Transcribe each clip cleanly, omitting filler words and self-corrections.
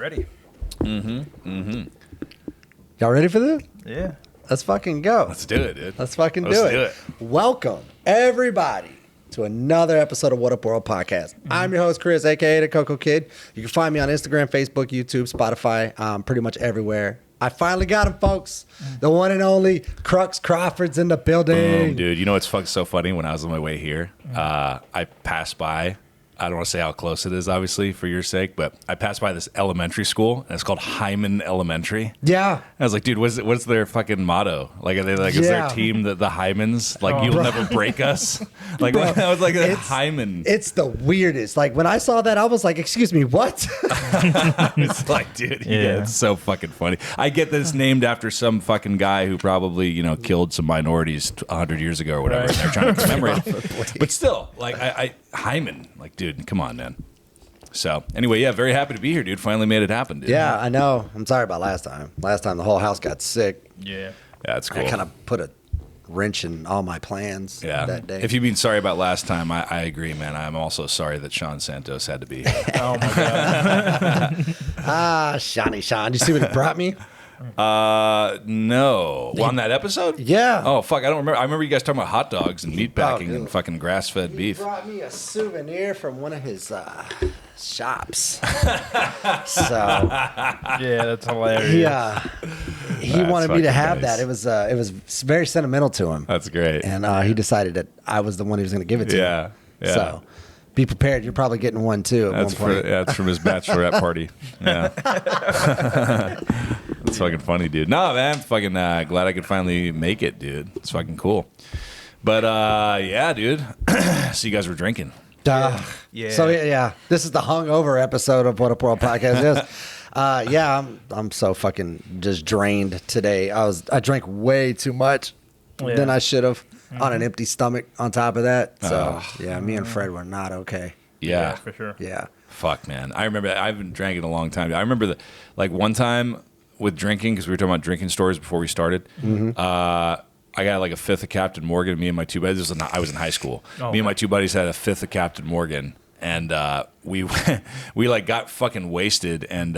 Ready. Y'all ready for this? Yeah. Let's fucking go. Let's do it, dude. Let's fucking do it. Welcome, everybody, to another episode of Whattup World Podcast. I'm your host, Chris, a.k.a. the Coco Kid. You can find me on Instagram, Facebook, YouTube, Spotify, pretty much everywhere. I finally got him, folks. The one and only Crux Crawford's in the building. Boom, dude. You know what's so funny? When I was on my way here, I passed by. I don't want to say how close it is, obviously, for your sake, but I passed by this elementary school, and it's called Hyman Elementary. Yeah. I was like, dude, what's their fucking motto? Like, are they like, is their team the Hymans? Like, you'll never break us? Like, bro, I was like, Hyman. It's the weirdest. Like, when I saw that, I was like, excuse me, what? It's like, dude, yeah, it's so fucking funny. I get that it's named after some fucking guy who probably, you know, killed some minorities 100 years ago or whatever, and they're trying to commemorate it. But still, like, I Hyman, like, dude, come on, man. So, anyway, yeah, very happy to be here, dude. Finally made it happen, dude. Yeah, I know. I'm sorry about last time. Last time the whole house got sick. Yeah. That's cool. I kind of put a wrench in all my plans that day. If you mean sorry about last time, I agree, man. I'm also sorry that Sean Santos had to be here. Oh, my God. Sean. Did you see what he brought me? No. Well, on that episode? Yeah. Oh, fuck. I don't remember. I remember you guys talking about hot dogs and meat packing and fucking grass-fed beef. He brought me a souvenir from one of his shops. So Yeah, that's hilarious. he wanted me to have nice. that. It was very sentimental to him. That's great. And he decided that I was the one he was going to give it to. Yeah. So be prepared. You're probably getting one too at one point. That's from his bachelorette party. Yeah. It's fucking funny, dude. No, man. Fucking glad I could finally make it, dude. It's fucking cool. But, yeah, dude. So you guys were drinking. Yeah. So yeah, this is the hungover episode of Whattup World Podcast. Yes. I'm so fucking just drained today. I drank way too much than I should have on an empty stomach on top of that. So me and Fred were not okay. Yeah. For sure. Yeah. Fuck, man. I remember I haven't drank in a long time. I remember one time with drinking, because we were talking about drinking stories before we started. I got like a fifth of Captain Morgan. Me and my two buddies, I was in high school. Me and my two buddies had a fifth of Captain Morgan, and we like got fucking wasted. And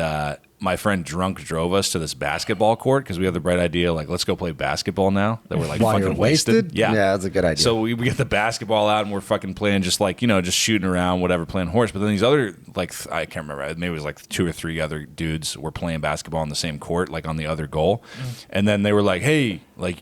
my friend drunk drove us to this basketball court because we had the bright idea, like, let's go play basketball now that we're like While fucking you're wasted. Yeah, that's a good idea. So we get the basketball out and we're fucking playing, just like, you know, just shooting around, whatever, playing horse. But then these other, like, I can't remember, maybe it was like 2 or 3 other dudes were playing basketball on the same court, like on the other goal. And then they were like, hey, like,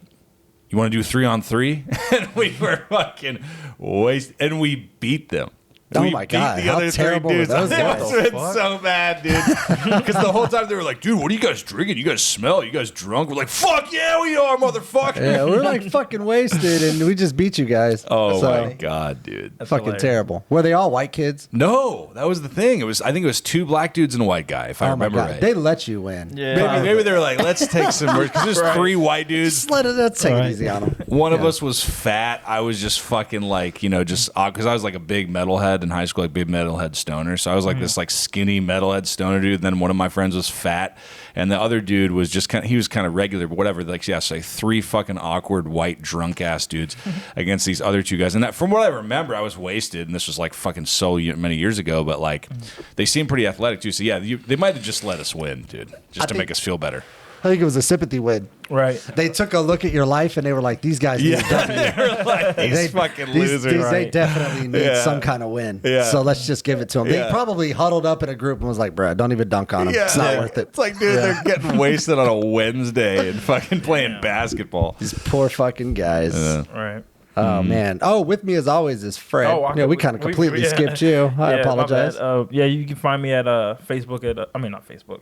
you want to do 3-on-3? And we were fucking wasted, and we beat them. Oh my God, how terrible were those guys? It was so bad, dude. Because the whole time they were like, dude, what are you guys drinking? You guys smell. You guys drunk? We're like, fuck yeah, we are, motherfucker. Yeah, we're like fucking wasted, and we just beat you guys. Oh my God, dude. That's fucking hilarious. terrible. Were they all white kids? No, that was the thing. I think it was 2 black dudes and a white guy, if I remember right. They let you win. Yeah. Maybe they were like, let's take some words. Because there's 3 white dudes. Let's take it easy on them. One of us was fat. I was just fucking like, you know, just because I was like a big metalhead in high school, like big metalhead stoner. So I was like this like skinny metalhead stoner dude. Then one of my friends was fat, and the other dude was just he was kind of regular, but whatever. Like, yeah, so like 3 fucking awkward white drunk ass dudes against these other 2 guys. And that, from what I remember, I was wasted, and this was like fucking so many years ago. But like, they seemed pretty athletic too. So yeah, they might have just let us win, dude, just to make us feel better. I think it was a sympathy win. Right. They took a look at your life and they were like, these guys need a W. They were like, these fucking losers. They definitely need some kind of win. Yeah. So let's just give it to them. Yeah. They probably huddled up in a group and was like, bro, don't even dunk on them. It's not worth it. It's like, dude, they're getting wasted on a Wednesday and fucking playing basketball. These poor fucking guys. Right. Oh, man. Oh, with me as always is Fred. We kind of completely skipped you. I apologize. You can find me at Facebook not Facebook.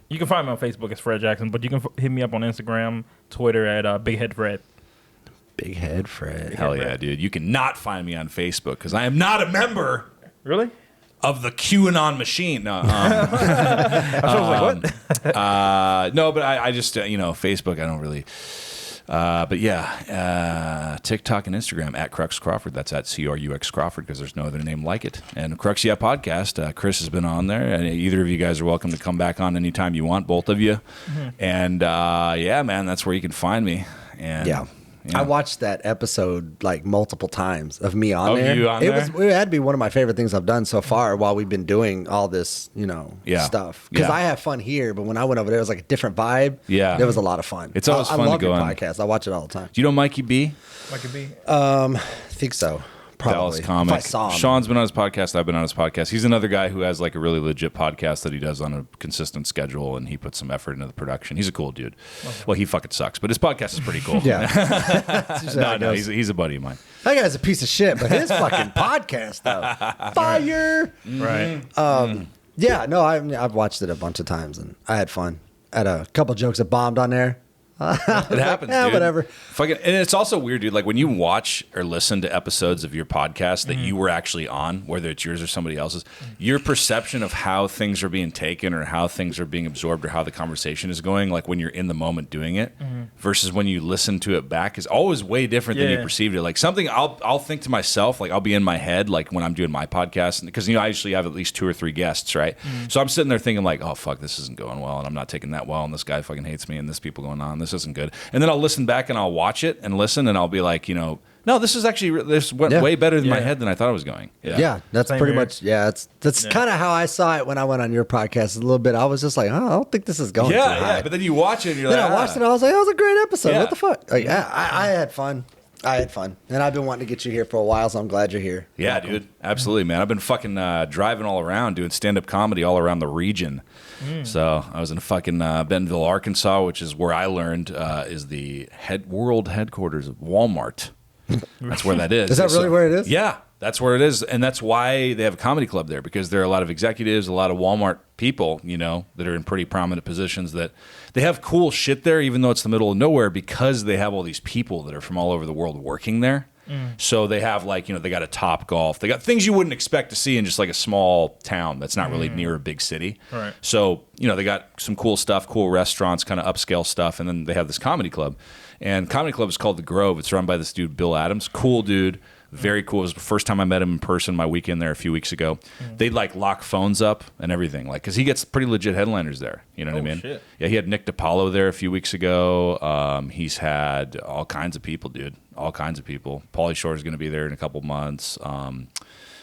You can find me on Facebook as Fred Jackson, but you can hit me up on Instagram, Twitter at Big Head Fred. Big Head Fred. Hell yeah, dude. You cannot find me on Facebook because I am not a member Really? of the QAnon machine. No, I was like, what? no, but I just, Facebook, I don't really. But yeah, TikTok and Instagram at Crux Crawford. That's at CRUX Crawford because there's no other name like it. And Crux Yeah Podcast. Chris has been on there. And either of you guys are welcome to come back on anytime you want, both of you. Mm-hmm. And yeah, man, that's where you can find me. And Yeah. I watched that episode like multiple times of me on Of there. you on it there? It had to be one of my favorite things I've done so far while we've been doing all this, stuff. Because I have fun here, but when I went over there, it was like a different vibe. Yeah. It was a lot of fun. It's always fun to love go your on. podcast. I watch it all the time. Do you know Mikey B? Like it be. I think so. Probably. Dallas If comic. I saw him. Sean's been on his podcast. I've been on his podcast. He's another guy who has like a really legit podcast that he does on a consistent schedule, and he puts some effort into the production. He's a cool dude. Okay. Well, he fucking sucks, but his podcast is pretty cool. Yeah. no, he's a buddy of mine. That guy's a piece of shit, but his fucking podcast, though. Fire! Right. Yeah, no, I've watched it a bunch of times, and I had fun. I had a couple jokes that bombed on there. It happens, yeah, dude. whatever. Fucking, and it's also weird, dude. Like when you watch or listen to episodes of your podcast that you were actually on, whether it's yours or somebody else's, your perception of how things are being taken or how things are being absorbed or how the conversation is going, like when you're in the moment doing it, versus when you listen to it back, is always way different than you perceived it. Like something I'll think to myself, like I'll be in my head, like when I'm doing my podcast, because I usually have at least 2 or 3 guests, right? So I'm sitting there thinking like, oh fuck, this isn't going well, and I'm not taking that well, and this guy fucking hates me, and this people going on, this isn't good. And then I'll listen back and I'll watch it and listen, and I'll be like, no, this is actually this went way better in my head than I thought it was going. Yeah, that's Same pretty here. much. Yeah, that's kind of how I saw it when I went on your podcast a little bit. I was just like, oh, I don't think this is going. too high. But then you watch it and you're Then like, I watched it. I was like, that was a great episode. Yeah. What the fuck? Like, I had fun. I had fun, and I've been wanting to get you here for a while, so I'm glad you're here. yeah, Welcome. dude, absolutely, man. I've been fucking driving all around doing stand-up comedy all around the region. So I was in fucking Bentonville, Arkansas, which is where I learned is the world headquarters of Walmart. That's where that is. Is that really where it is? Yeah, that's where it is, and that's why they have a comedy club there, because there are a lot of executives, a lot of Walmart people, that are in pretty prominent positions, that they have cool shit there, even though it's the middle of nowhere, because they have all these people that are from all over the world working there. So they have like, they got a Top Golf. They got things you wouldn't expect to see in just like a small town that's not really near a big city. Right. So, they got some cool stuff, cool restaurants, kind of upscale stuff. And then they have this comedy club. And comedy club is called The Grove. It's run by this dude, Bill Adams. Cool dude. Very cool. It was the first time I met him in person, my weekend there a few weeks ago. They'd like lock phones up and everything, like, because he gets pretty legit headliners there. You know what I mean? Shit. Yeah, he had Nick DiPaolo there a few weeks ago. He's had all kinds of people, dude. All kinds of people. Pauly Shore is going to be there in a couple months.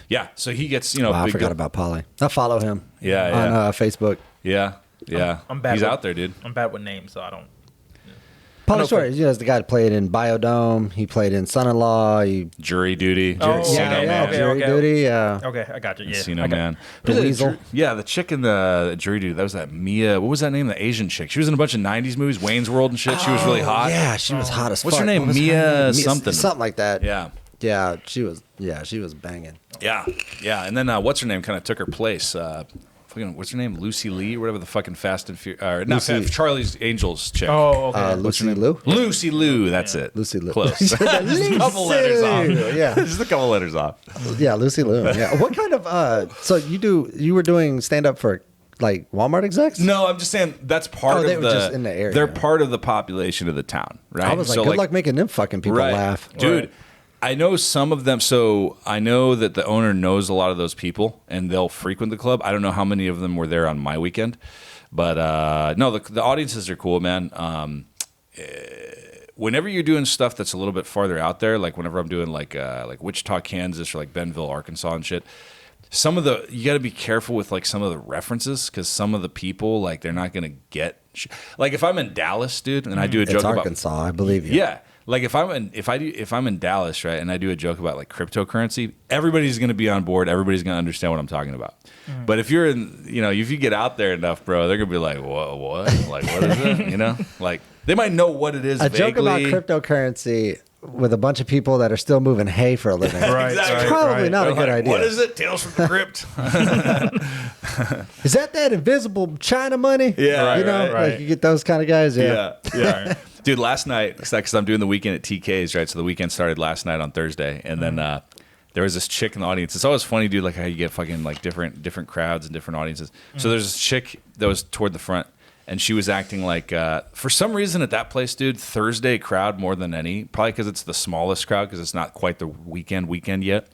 Yeah, so he gets, Wow, I big forgot about Polly. I follow him. On Facebook. Yeah. I'm bad. He's with, out there, dude. I'm bad with names, so I don't. Polly Shore, is the guy that played in Biodome. He played in Son-in-Law. Jury Duty. Oh, Casino Man. okay. Jury Duty. Yeah. Okay, I got you. Yeah, Casino I got- Man. The Who's that Weasel. Yeah, the chick in the Jury Duty. That was that Mia. What was that name? The Asian chick. She was in a bunch of 90s movies, Wayne's World and shit. She was really hot. Yeah, she was hot as What's fuck. her name? What was Mia something. Something like that. Yeah. Yeah, she was banging. Yeah. Yeah. And then what's her name kind of took her place. What's her name? Lucy Lee or whatever the fucking Fast and Furious. Not Lucy- Charlie's Angels chick. Oh, okay. Lucy Liu? Lucy Liu. That's it. Lucy Liu. Close. Just a couple letters off. Yeah. Just a couple letters off. Yeah, Lucy Liu. Yeah. What kind of so you were doing stand up for like Walmart execs? No, I'm just saying that's part of they the. were just in the area. They're part of the population of the town, right? I was like, good luck making them fucking people laugh. Dude. Right. I know some of them. So I know that the owner knows a lot of those people, and they'll frequent the club. I don't know how many of them were there on my weekend, but no, the audiences are cool, man. Whenever you're doing stuff that's a little bit farther out there, like whenever I'm doing like Wichita, Kansas, or like Bentonville, Arkansas, and shit. You got to be careful with like some of the references, because some of the people, like, they're not gonna get. Like if I'm in Dallas, dude, and I do a joke It's about Arkansas, I believe you. yeah. Like if I'm in Dallas, right, and I do a joke about like cryptocurrency, everybody's going to be on board. Everybody's going to understand what I'm talking about. But if you're in, if you get out there enough, bro, they're going to be like, what? Like, what is it? Like they might know what it is. A vaguely. joke about cryptocurrency with a bunch of people that are still moving hay for a living. Right, Exactly. right, Probably right. not a They're good like, idea. What is it? Tales from the Crypt. Is that invisible China money? Yeah, right, right. Like you get those kind of guys. Yeah. Yeah. Dude, last night, because I'm doing the weekend at TK's, right? So the weekend started last night on Thursday, and then there was this chick in the audience. It's always funny, dude, like how you get fucking like different crowds and different audiences. So there's this chick that was toward the front, and she was acting like, for some reason at that place, dude, Thursday crowd more than any, probably because it's the smallest crowd, because it's not quite the weekend yet.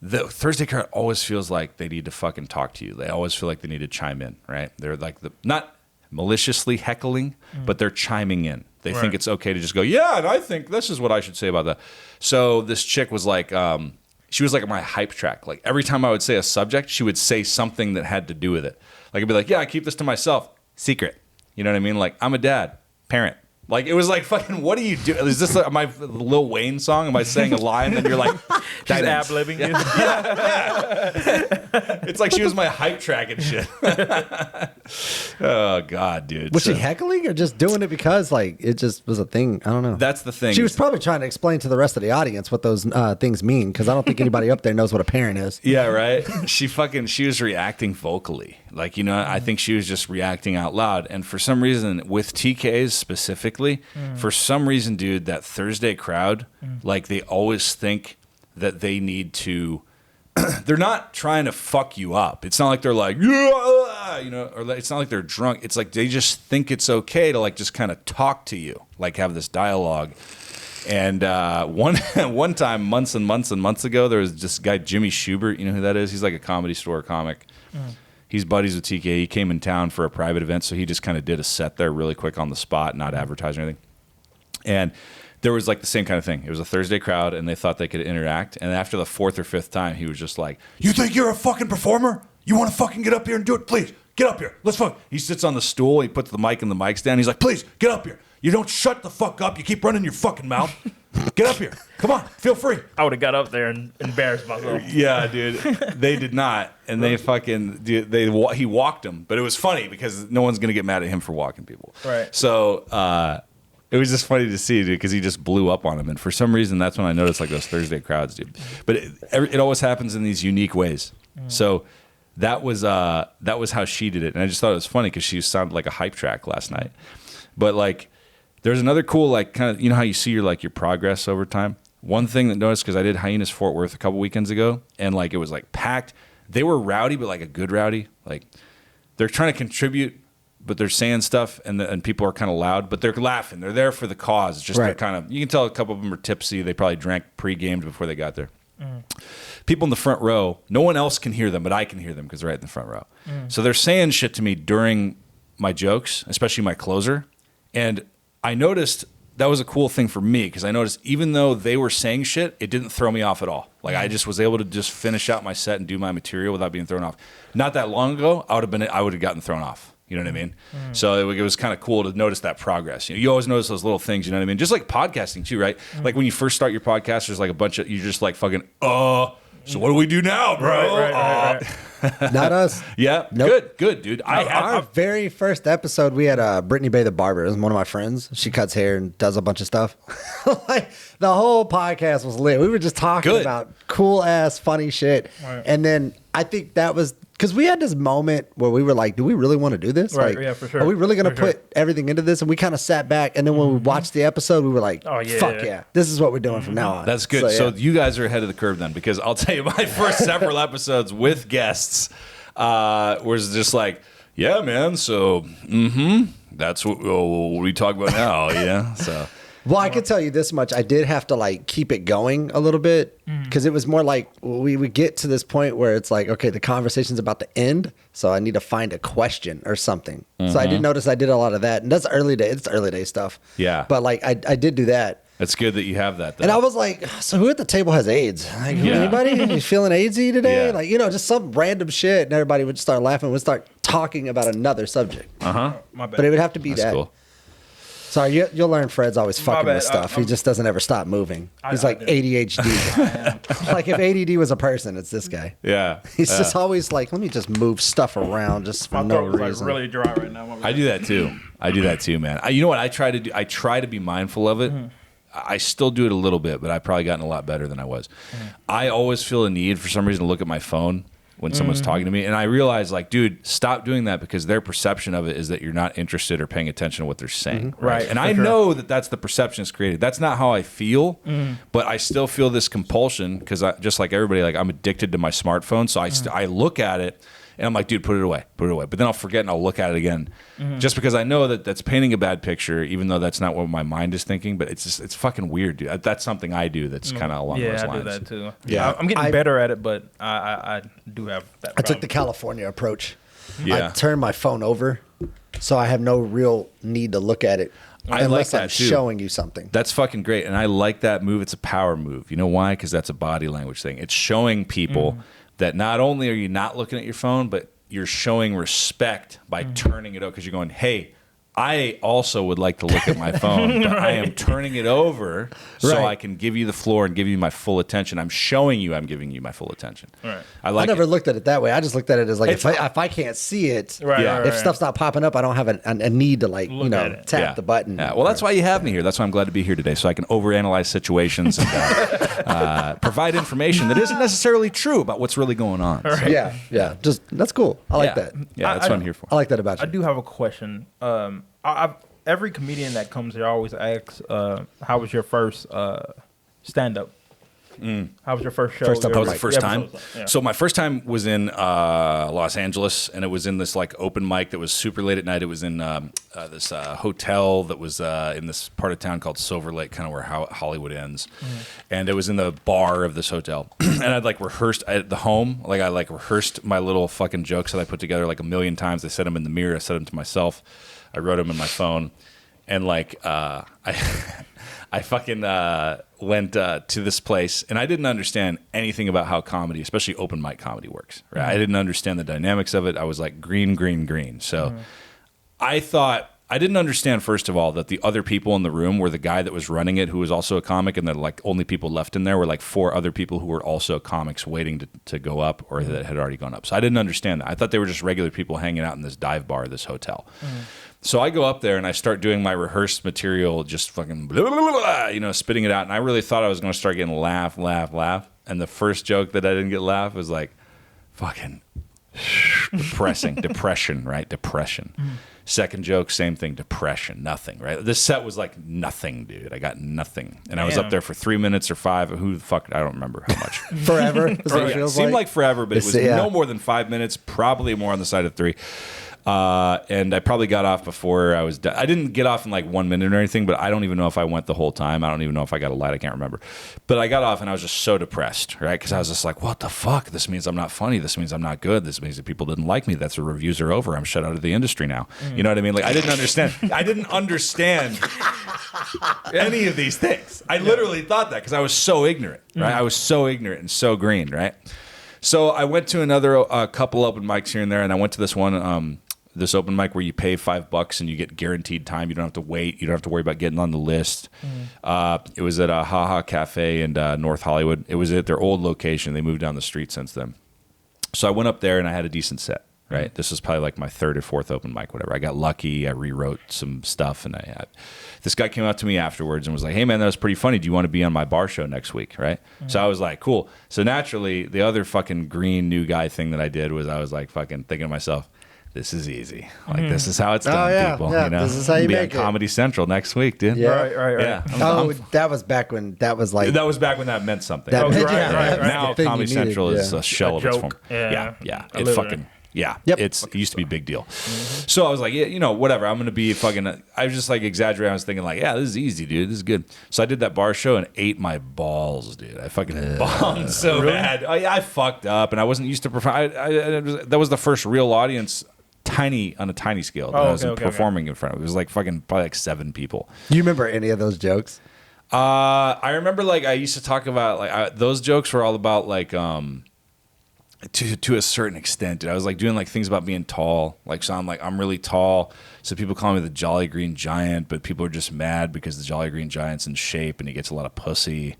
The Thursday crowd always feels like they need to fucking talk to you. They always feel like they need to chime in, right? They're like not maliciously heckling, but they're chiming in. They think it's okay to just go, yeah, and I think this is what I should say about that. So this chick was like, she was like my hype track. Like every time I would say a subject, she would say something that had to do with it. Like I'd be like, yeah, I keep this to myself. Secret. You know what I mean? Like I'm a dad, parent. Like it was like fucking. What do you do? Is this my Lil Wayne song? Am I saying a lie and then you're like, she's ab-libbing you? It's like she was my hype track and shit. Oh God, dude. Was she heckling or just doing it because like it just was a thing? I don't know. That's the thing. She was probably trying to explain to the rest of the audience what those things mean because I don't think anybody up there knows what a parent is. Yeah, right. She was reacting vocally. Like, you know, I think she was just reacting out loud. And for some reason, with TKs specifically, for some reason, dude, that Thursday crowd, like they always think that they need to, they're not trying to fuck you up. It's not like they're like, yeah, you know, or it's not like they're drunk. It's like they just think it's okay to like just kind of talk to you, like have this dialogue. And one time, months and months and months ago, there was this guy, Jimmy Schubert. You know who that is? He's like a Comedy Store comic. He's buddies with TK. He came in town for a private event, so he just kind of did a set there really quick on the spot, not advertising or anything. And there was like the same kind of thing. It was a Thursday crowd, and they thought they could interact. And after the fourth or fifth time, he was just like, "You think you're a fucking performer? You want to fucking get up here and do it? Please, get up here. Let's fuck." He sits on the stool. He puts the mic and the mic stand. He's like, "Please, get up here. You don't shut the fuck up. You keep running your fucking mouth. Get up here. Come on. Feel free." I would have got up there and embarrassed myself. Yeah, dude. They did not. And they fucking, he walked them. But it was funny because no one's going to get mad at him for walking people. Right. So it was just funny to see, dude, because he just blew up on him. And for some reason, that's when I noticed like those Thursday crowds, dude. But it always happens in these unique ways. So that was how she did it. And I just thought it was funny because she sounded like a hype track last night. But like, there's another cool, like, kind of, you know how you see your progress over time? One thing that noticed, because I did Hyenas Fort Worth a couple weekends ago, and, like, it was, like, packed. They were rowdy, but, like, a good rowdy. Like, they're trying to contribute, but they're saying stuff, and people are kind of loud, but they're laughing. They're there for the cause. It's just they're kind of, you can tell a couple of them are tipsy. They probably drank pre-gamed before they got there. People in the front row, no one else can hear them, but I can hear them because they're right in the front row. So they're saying shit to me during my jokes, especially my closer, and I noticed that was a cool thing for me because I noticed even though they were saying shit, it didn't throw me off at all. Like I just was able to just finish out my set and do my material without being thrown off. Not that long ago, I would have gotten thrown off. You know what I mean? So it was kind of cool to notice that progress. You know, you always notice those little things. You know what I mean? Just like podcasting too, right? Like when you first start your podcast, there's like a bunch of you're just like fucking so what do we do now, bro? Right. Not us. Yeah. Nope. Good, dude. Our very first episode, we had Brittany Bay the barber. It was one of my friends. She cuts hair and does a bunch of stuff. Like the whole podcast was lit. We were just talking about cool ass funny shit. Right. And then I think that was because we had this moment where we were like, do we really want to do this? Right, like, yeah, for sure. Are we really going to put everything into this? And we kind of sat back. And then when we watched the episode, we were like, fuck yeah. This is what we're doing from now on. That's good. So you guys are ahead of the curve then, because I'll tell you, my first several episodes with guests was just like, yeah, man. So, that's what we talk about now. Yeah. So. Well, I can tell you this much. I did have to like keep it going a little bit because it was more like we would get to this point where it's like, okay, the conversation's about to end. So I need to find a question or something. So I did notice I did a lot of that. And that's early day. It's early day stuff. Yeah. But like I did do that. It's good that you have that, though. And I was like, so who at the table has AIDS? Like, anybody? You feeling AIDSy today? Yeah. Like, you know, just some random shit. And everybody would start laughing. We'd start talking about another subject. My bad. But it would have to be That's that. Cool. Sorry, you'll learn Fred's always fucking with stuff. He just doesn't ever stop moving. He's like ADHD. Like if ADD was a person, it's this guy. Yeah. He's just always like, let me just move stuff around just for no reason. Like really dry right now. I do that too. Man. You know what I try to do? I try to be mindful of it. I still do it a little bit, but I've probably gotten a lot better than I was. I always feel a need for some reason to look at my phone when someone's talking to me. And I realize, like, dude, stop doing that because their perception of it is that you're not interested or paying attention to what they're saying. Right. And I know that that's the perception it's created. That's not how I feel, but I still feel this compulsion because just like everybody, like I'm addicted to my smartphone. So I look at it and I'm like, dude, put it away. But then I'll forget and I'll look at it again just because I know that that's painting a bad picture, even though that's not what my mind is thinking. But it's fucking weird, dude. That's something I do that's kind of along those lines. Yeah, I do that too. Yeah. I'm getting better at it, but I do have that problem. I took the California approach. Yeah. I turned my phone over so I have no real need to look at it. I unless like I'm that too. showing you something. That's fucking great. And I like that move. It's a power move. You know why? Because that's a body language thing. It's showing people that not only are you not looking at your phone, but you're showing respect by turning it over because you're going, hey, I also would like to look at my phone, but I am turning it over so I can give you the floor and give you my full attention. I'm showing you I'm giving you my full attention. Right. I never looked at it that way. I just looked at it as like if I can't see it, if stuff's not popping up, I don't have a need to like tap the button. Yeah. Well, that's why you have me here. That's why I'm glad to be here today, so I can overanalyze situations and provide information that isn't necessarily true about what's really going on. So. Yeah. Just that's cool. I like that. Yeah, that's what I'm here for. I like that about you. I do have a question. Every comedian that comes here always asks, how was your first stand-up? How was your first show? First up, that was the first time. Yeah. So my first time was in Los Angeles, and it was in this like open mic that was super late at night. It was in this hotel that was in this part of town called Silver Lake, kind of where Hollywood ends. And it was in the bar of this hotel. And I'd like rehearsed at the home, like I like rehearsed my little fucking jokes that I put together like a million times. I said them in the mirror. I said them to myself. I wrote them in my phone, and like I fucking went to this place, and I didn't understand anything about how comedy, especially open mic comedy, works. Right? I didn't understand the dynamics of it. I was like green. So I thought I didn't understand, first of all, that the other people in the room were the guy that was running it, who was also a comic, and the like only people left in there were like 4 other people who were also comics waiting to go up or that had already gone up. So I didn't understand that. I thought they were just regular people hanging out in this dive bar, this hotel. So I go up there and I start doing my rehearsed material, just fucking blah, blah, blah, blah, spitting it out. And I really thought I was going to start getting laugh. And the first joke that I didn't get laugh was like, fucking depression, right? Depression. Second joke, same thing, depression, nothing, right? This set was like nothing, dude. I got nothing. And I was up there for 3 minutes or 5. Who the fuck? I don't remember how much. Forever? It seemed like forever, but it was no more than 5 minutes, probably more on the side of 3. And I probably got off before I was done. I didn't get off in like 1 minute or anything, but I don't even know if I went the whole time. I don't even know if I got a light. I can't remember. But I got off and I was just so depressed, right? Because I was just like, what the fuck? This means I'm not funny. This means I'm not good. This means that people didn't like me. That's the reviews are over. I'm shut out of the industry now. You know what I mean? Like I didn't understand. I didn't understand any of these things. I literally thought that because I was so ignorant, right? I was so ignorant and so green, right? So I went to another couple open mics here and there, and I went to this one. This open mic where you pay $5 and you get guaranteed time. You don't have to wait. You don't have to worry about getting on the list. It was at a Haha Cafe in North Hollywood. It was at their old location. They moved down the street since then. So I went up there and I had a decent set, right? This was probably like my 3rd or 4th open mic, whatever. I got lucky. I rewrote some stuff. And this guy came up to me afterwards and was like, hey, man, that was pretty funny. Do you want to be on my bar show next week, right? So I was like, cool. So naturally, the other fucking green new guy thing that I did was I was like fucking thinking to myself, this is easy. Like this is how it's done, people. Yeah, you know, this is how you be make on Comedy Central next week, dude. Yeah. Right. Yeah. That was back when that was like. That was back when that meant something. That meant, right. Now Comedy Central is a shell of its form. Yeah. It fucking. Yeah, it used to be a big deal. So I was like, whatever. I'm going to be fucking. I was just like exaggerating. I was thinking like, this is easy, dude. This is good. So I did that bar show and ate my balls, dude. I fucking bombed so bad. I fucked up and I wasn't used to perform. That was the first real audience. On a tiny scale that I was performing in front of. It was like fucking probably like 7 people. Do you remember any of those jokes? I remember like I used to talk about like those jokes were all about like to a certain extent. Dude. I was like doing like things about being tall. Like so I'm really tall. So people call me the Jolly Green Giant, but people are just mad because the Jolly Green Giant's in shape and he gets a lot of pussy.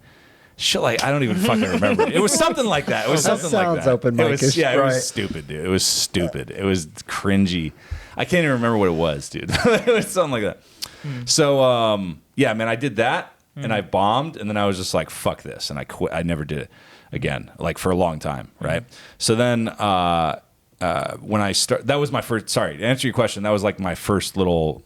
Shit, like I don't even fucking remember. It was something like that. It was something like that. Open mic-ish. It was stupid, dude. It was stupid. It was cringy. I can't even remember what it was, dude. It was something like that. So, man, I did that and I bombed, and then I was just like, fuck this, and I quit. I never did it again, like for a long time, right? So then, when I that was my first. Sorry, to answer your question, that was like my first little.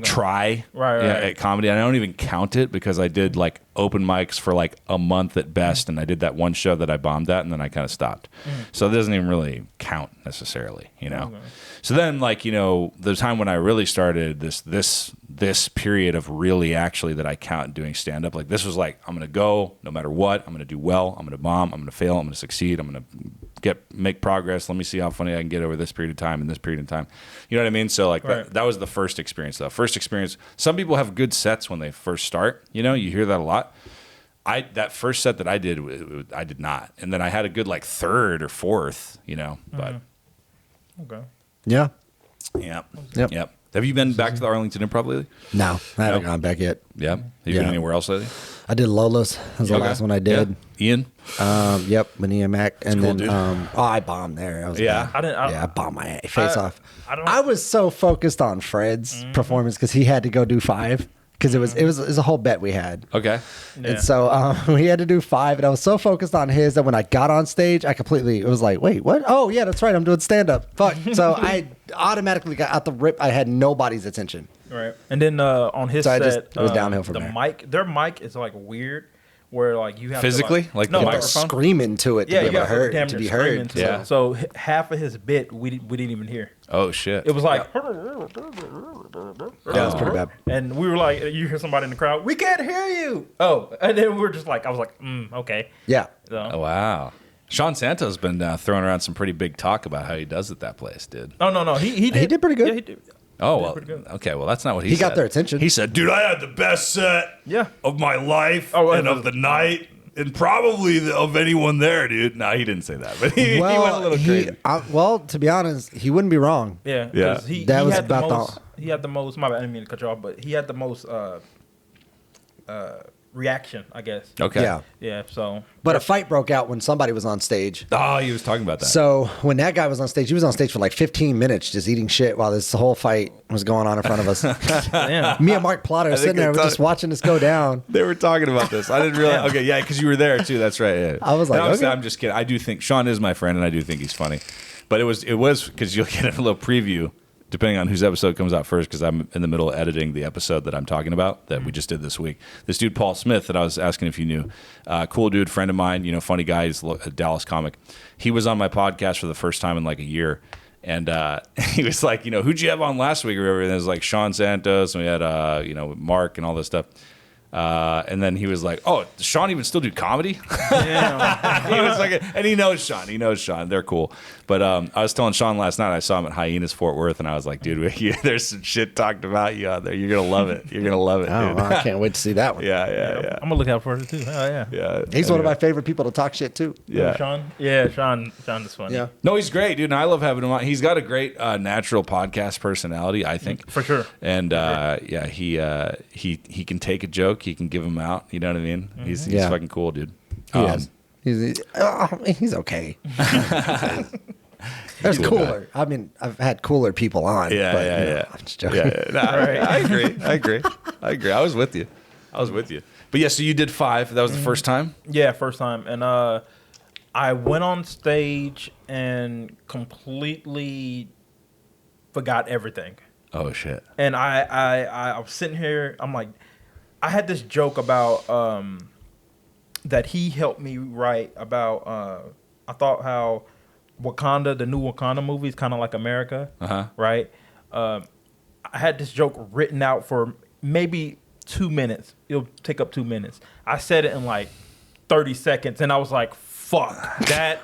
Try at comedy. And I don't even count it because I did like open mics for like a month at best, and I did that one show that I bombed at, and then I kind of stopped. So it doesn't even really count necessarily, So then, like the time when I really started this period of really actually that I count doing stand up, like this was like I'm gonna go no matter what. I'm gonna do well. I'm gonna bomb. I'm gonna fail. I'm gonna succeed. I'm gonna make progress. Let me see how funny I can get over this period of time and this period of time. You know what I mean? So like that was the first experience though. First experience. Some people have good sets when they first start. You know, you hear that a lot. That first set that I did, I did not. And then I had a good like third or fourth, you know, but. Okay. Yeah. Yep. Have you been back to the Arlington Improv lately? No, I haven't gone back yet. Yeah. Have you been anywhere else lately? I did Lola's. That was the last one I did. Yeah. Ian? Yep, with Ian Mac. And cool, then, dude. I bombed there. I was I bombed my face off. I was so focused on Fred's performance because he had to go do 5. Because it was a whole bet we had. Okay. And so we had to do 5, and I was so focused on his that when I got on stage, it was like, wait, what? Oh, yeah, that's right, I'm doing stand-up. Fuck. So I automatically got out the rip. I had nobody's attention. Right. And then on his set, it was downhill from there. Their mic is like weird, where like you have physically, to, like no the microphone, scream into it to be able to be heard. Yeah. So half of his bit we didn't even hear. Oh shit. It was like. Yeah, it was pretty bad. And we were like, you hear somebody in the crowd, we can't hear you. Oh, and then we were just like, I was like, okay. Yeah. So. Oh, wow. Sean Santo's been throwing around some pretty big talk about how he does at that place, dude. Oh no, he did. He did pretty good. Yeah, he did. Oh, well, okay. Well, that's not what he said. He got their attention. He said, dude, I had the best set of my life and of the night and probably of anyone there, dude. No, he didn't say that, but he went a little crazy. Well, to be honest, he wouldn't be wrong. Yeah. He had the most, my bad, I didn't mean to cut you off, but he had the most reaction, I guess. Okay. Yeah. Yeah, so. But a fight broke out when somebody was on stage. Oh, he was talking about that. So when that guy was on stage, he was on stage for like 15 minutes just eating shit while this whole fight was going on in front of us. Me and Mark Plotter sitting there, we're just watching this go down. They were talking about this. I didn't realize. Okay, yeah, because you were there too. That's right. Yeah. I was like, okay. I'm just kidding. I do think Sean is my friend, and I do think he's funny. But it was because you'll get a little preview depending on whose episode comes out first, because I'm in the middle of editing the episode that I'm talking about that we just did this week. This dude, Paul Smith, that I was asking if you knew, cool dude, friend of mine, you know, funny guy, he's a Dallas comic. He was on my podcast for the first time in like a year. And he was like, you know, who'd you have on last week or whatever? And it was like Sean Santos, and we had, you know, Mark and all this stuff. And then he was like, "Oh, does Sean even still do comedy?" He was like, and he knows Sean. He knows Sean. They're cool. But I was telling Sean last night. I saw him at Hyenas Fort Worth, and I was like, "Dude, there's some shit talked about you out there. You're gonna love it. You're gonna love it." Oh, dude. well, I can't wait to see that one. Yeah. I'm gonna look out for it too. Hell yeah. Yeah. He's one of my favorite people to talk shit to. Yeah. Sean. Yeah, Sean is funny. Yeah. No, he's great, dude. And I love having him on. He's got a great natural podcast personality, I think, For sure. And yeah, he can take a joke. He can give them out. You know what I mean? He's fucking cool, dude. He is. He's okay. There's cooler. I mean, I've had cooler people on. Yeah. I'm just joking. Yeah. No, I agree. I was with you. But yeah, so you did 5. That was the first time? Yeah, first time. And I went on stage and completely forgot everything. Oh shit. And I was sitting here, I'm like, I had this joke about that he helped me write about I thought how Wakanda, the new Wakanda movie is kind of like America, right? I had this joke written out for maybe 2 minutes. It'll take up 2 minutes. I said it in like 30 seconds, and I was like, fuck, that.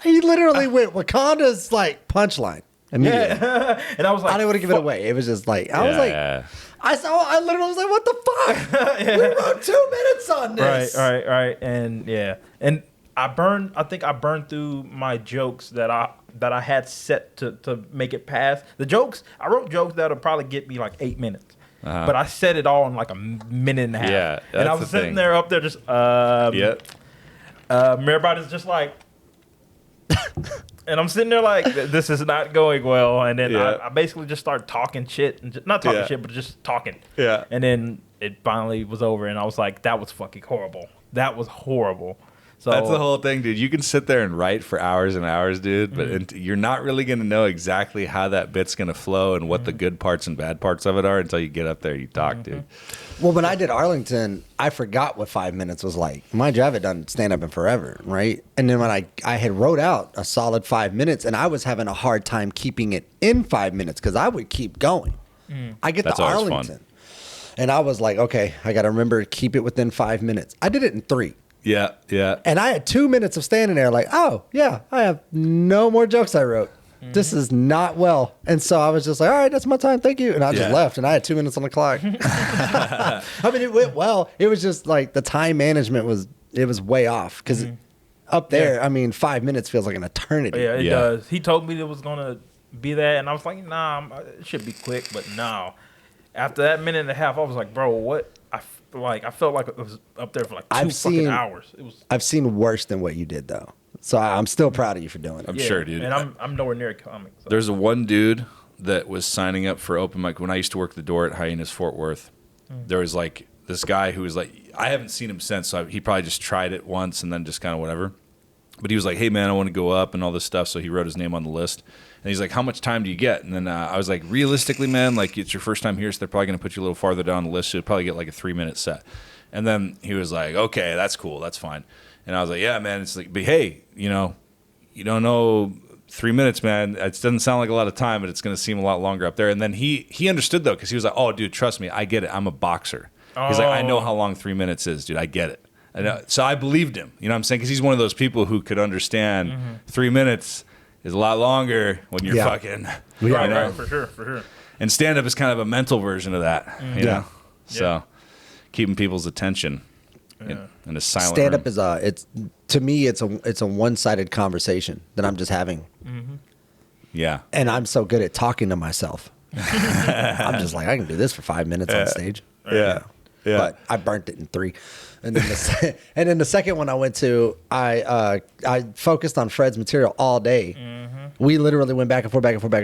He literally went Wakanda's like punchline. Yeah. And I was like, I didn't want to give it away. It was just like, I was like, I literally was like, what the fuck? We wrote 2 minutes on this. Right. And yeah. And I think I burned through my jokes that I had set to make it past. I wrote jokes that'll probably get me like 8 minutes. But I said it all in like a minute and a half. Yeah. And I was sitting there up there just everybody's just like and I'm sitting there like, this is not going well. And then I basically just started talking shit. And not talking shit, but just talking. Yeah. And then it finally was over. And I was like, that was fucking horrible. That was horrible. So that's the whole thing, dude. You can sit there and write for hours and hours, dude, but you're not really going to know exactly how that bit's going to flow and what the good parts and bad parts of it are until you get up there and you talk, dude. Well, when I did Arlington, I forgot what 5 minutes was like. Mind you, I haven't done stand-up in forever, right? And then when I had wrote out a solid 5 minutes, and I was having a hard time keeping it in 5 minutes because I would keep going. I get to Arlington, and I was like, okay, I got to remember to keep it within 5 minutes. I did it in 3. Yeah, yeah. And I had 2 minutes of standing there like, oh, yeah, I have no more jokes I wrote. This is not well. And so I was just like, all right, that's my time. Thank you. And I just left. And I had 2 minutes on the clock. I mean, it went well. It was just like the time management was way off. Because up there, I mean, 5 minutes feels like an eternity. Yeah, it does. He told me it was going to be that. And I was like, nah, it should be quick. But no. After that minute and a half, I was like, bro, what? I felt like it was up there for like two fucking hours. I've seen worse than what you did, though. So I'm still proud of you for doing it. I'm sure, dude. And I'm nowhere near a comic. So. There's a one dude that was signing up for open mic when I used to work the door at Hyenas Fort Worth. There was like this guy who was like, I haven't seen him since, so he probably just tried it once and then just kind of whatever. But he was like, hey man, I want to go up and all this stuff. So he wrote his name on the list. And he's like, how much time do you get? And then I was like, realistically, man, like it's your first time here, so they're probably going to put you a little farther down the list. So you'll probably get like a 3-minute set. And then he was like, okay, that's cool. That's fine. And I was like, yeah, man. It's like, but hey, you don't know 3 minutes, man. It doesn't sound like a lot of time, but it's going to seem a lot longer up there. And then he understood, though, because he was like, oh, dude, trust me. I get it. I'm a boxer. He's like, I know how long 3 minutes is, dude. I get it. I know. So I believed him. You know what I'm saying? Because he's one of those people who could understand 3 minutes is a lot longer when you're fucking. Right, for sure. And stand-up is kind of a mental version of that, you know? So keeping people's attention in a silent stand-up room. is to me it's a one-sided conversation that I'm just having. Yeah. And I'm so good at talking to myself. I'm just like, I can do this for 5 minutes on stage. Yeah. But I burnt it in 3. And then the second one I went to, I focused on Fred's material all day. We literally went back and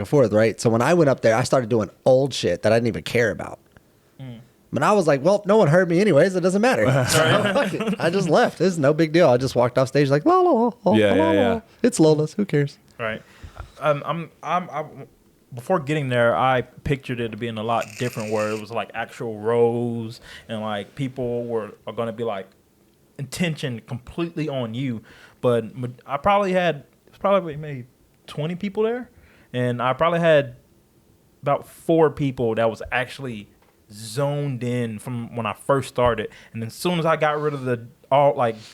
forth, right? So when I went up there, I started doing old shit that I didn't even care about. But I was like, well, no one heard me anyways. It doesn't matter. So fuck it. I just left. This is no big deal. I just walked off stage like, la la la, la la. It's Lola's. Who cares? Right. Before getting there, I pictured it to being a lot different, where it was like actual rows and like people are going to be like intention completely on you. But I probably had maybe 20 people there, and I probably had about 4 people that was actually zoned in from when I first started. And as soon as I got rid of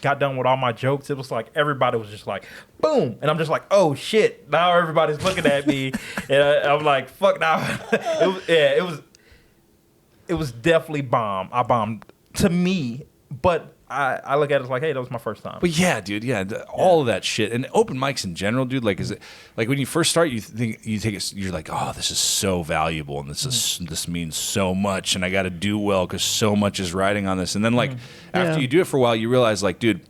got done with all my jokes, it was like everybody was just like boom, and I'm just like, oh shit, now everybody's looking at me. And I'm like, fuck now. It was definitely bomb. I bombed to me, but I look at it as like, hey, that was my first time. But yeah, dude, all of that shit and open mics in general, dude. Like, is it like when you first start, you're like, oh, this is so valuable and this means so much, and I got to do well because so much is riding on this. And then like after you do it for a while, you realize like, dude,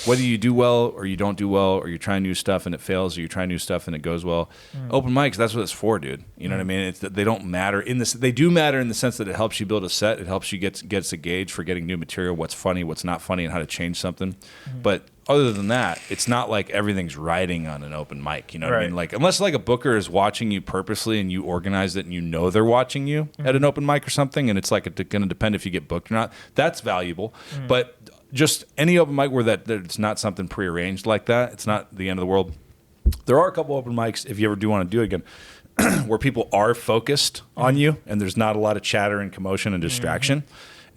whether you do well or you don't do well, or you try new stuff and it fails, or you try new stuff and it goes well, open mics, that's what it's for, dude. You know what I mean? They don't matter in this. They do matter in the sense that it helps you build a set. It helps you get a gauge for getting new material, what's funny, what's not funny, and how to change something. But other than that, it's not like everything's riding on an open mic. You know what I mean? Like, unless like a booker is watching you purposely and you organize it and you know they're watching you at an open mic or something, and it's like going to depend if you get booked or not. That's valuable. But just any open mic where that it's not something prearranged like that, it's not the end of the world. There are a couple open mics, if you ever do want to do it again, where people are focused on you and there's not a lot of chatter and commotion and distraction.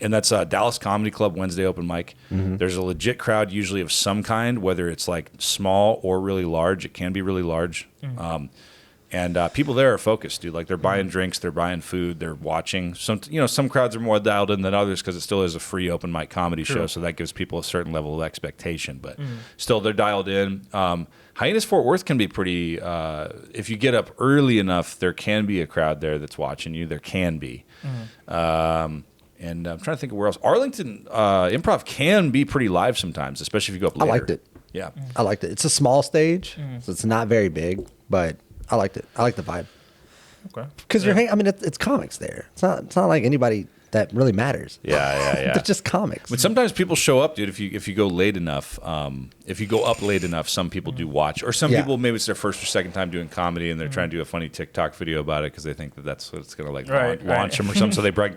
And that's Dallas Comedy Club Wednesday open mic. There's a legit crowd usually of some kind, whether it's like small or really large. It can be really large. And people there are focused, dude. Like, they're buying drinks, they're buying food, they're watching. Some crowds are more dialed in than others because it still is a free open mic comedy show, so that gives people a certain level of expectation. But still, they're dialed in. Hyenas Fort Worth can be pretty. If you get up early enough, there can be a crowd there that's watching you. There can be. And I'm trying to think of where else. Arlington Improv can be pretty live sometimes, especially if you go up later. I liked it. Yeah. I liked it. It's a small stage, so it's not very big, but I liked it. I like the vibe. Okay. Because it's comics there. It's not like anybody that really matters. Yeah. They're just comics. But sometimes people show up, dude. If you go late enough, if you go up late enough, some people do watch, or some people maybe it's their first or second time doing comedy, and they're trying to do a funny TikTok video about it because they think that's what it's gonna like launch them or something. So they bring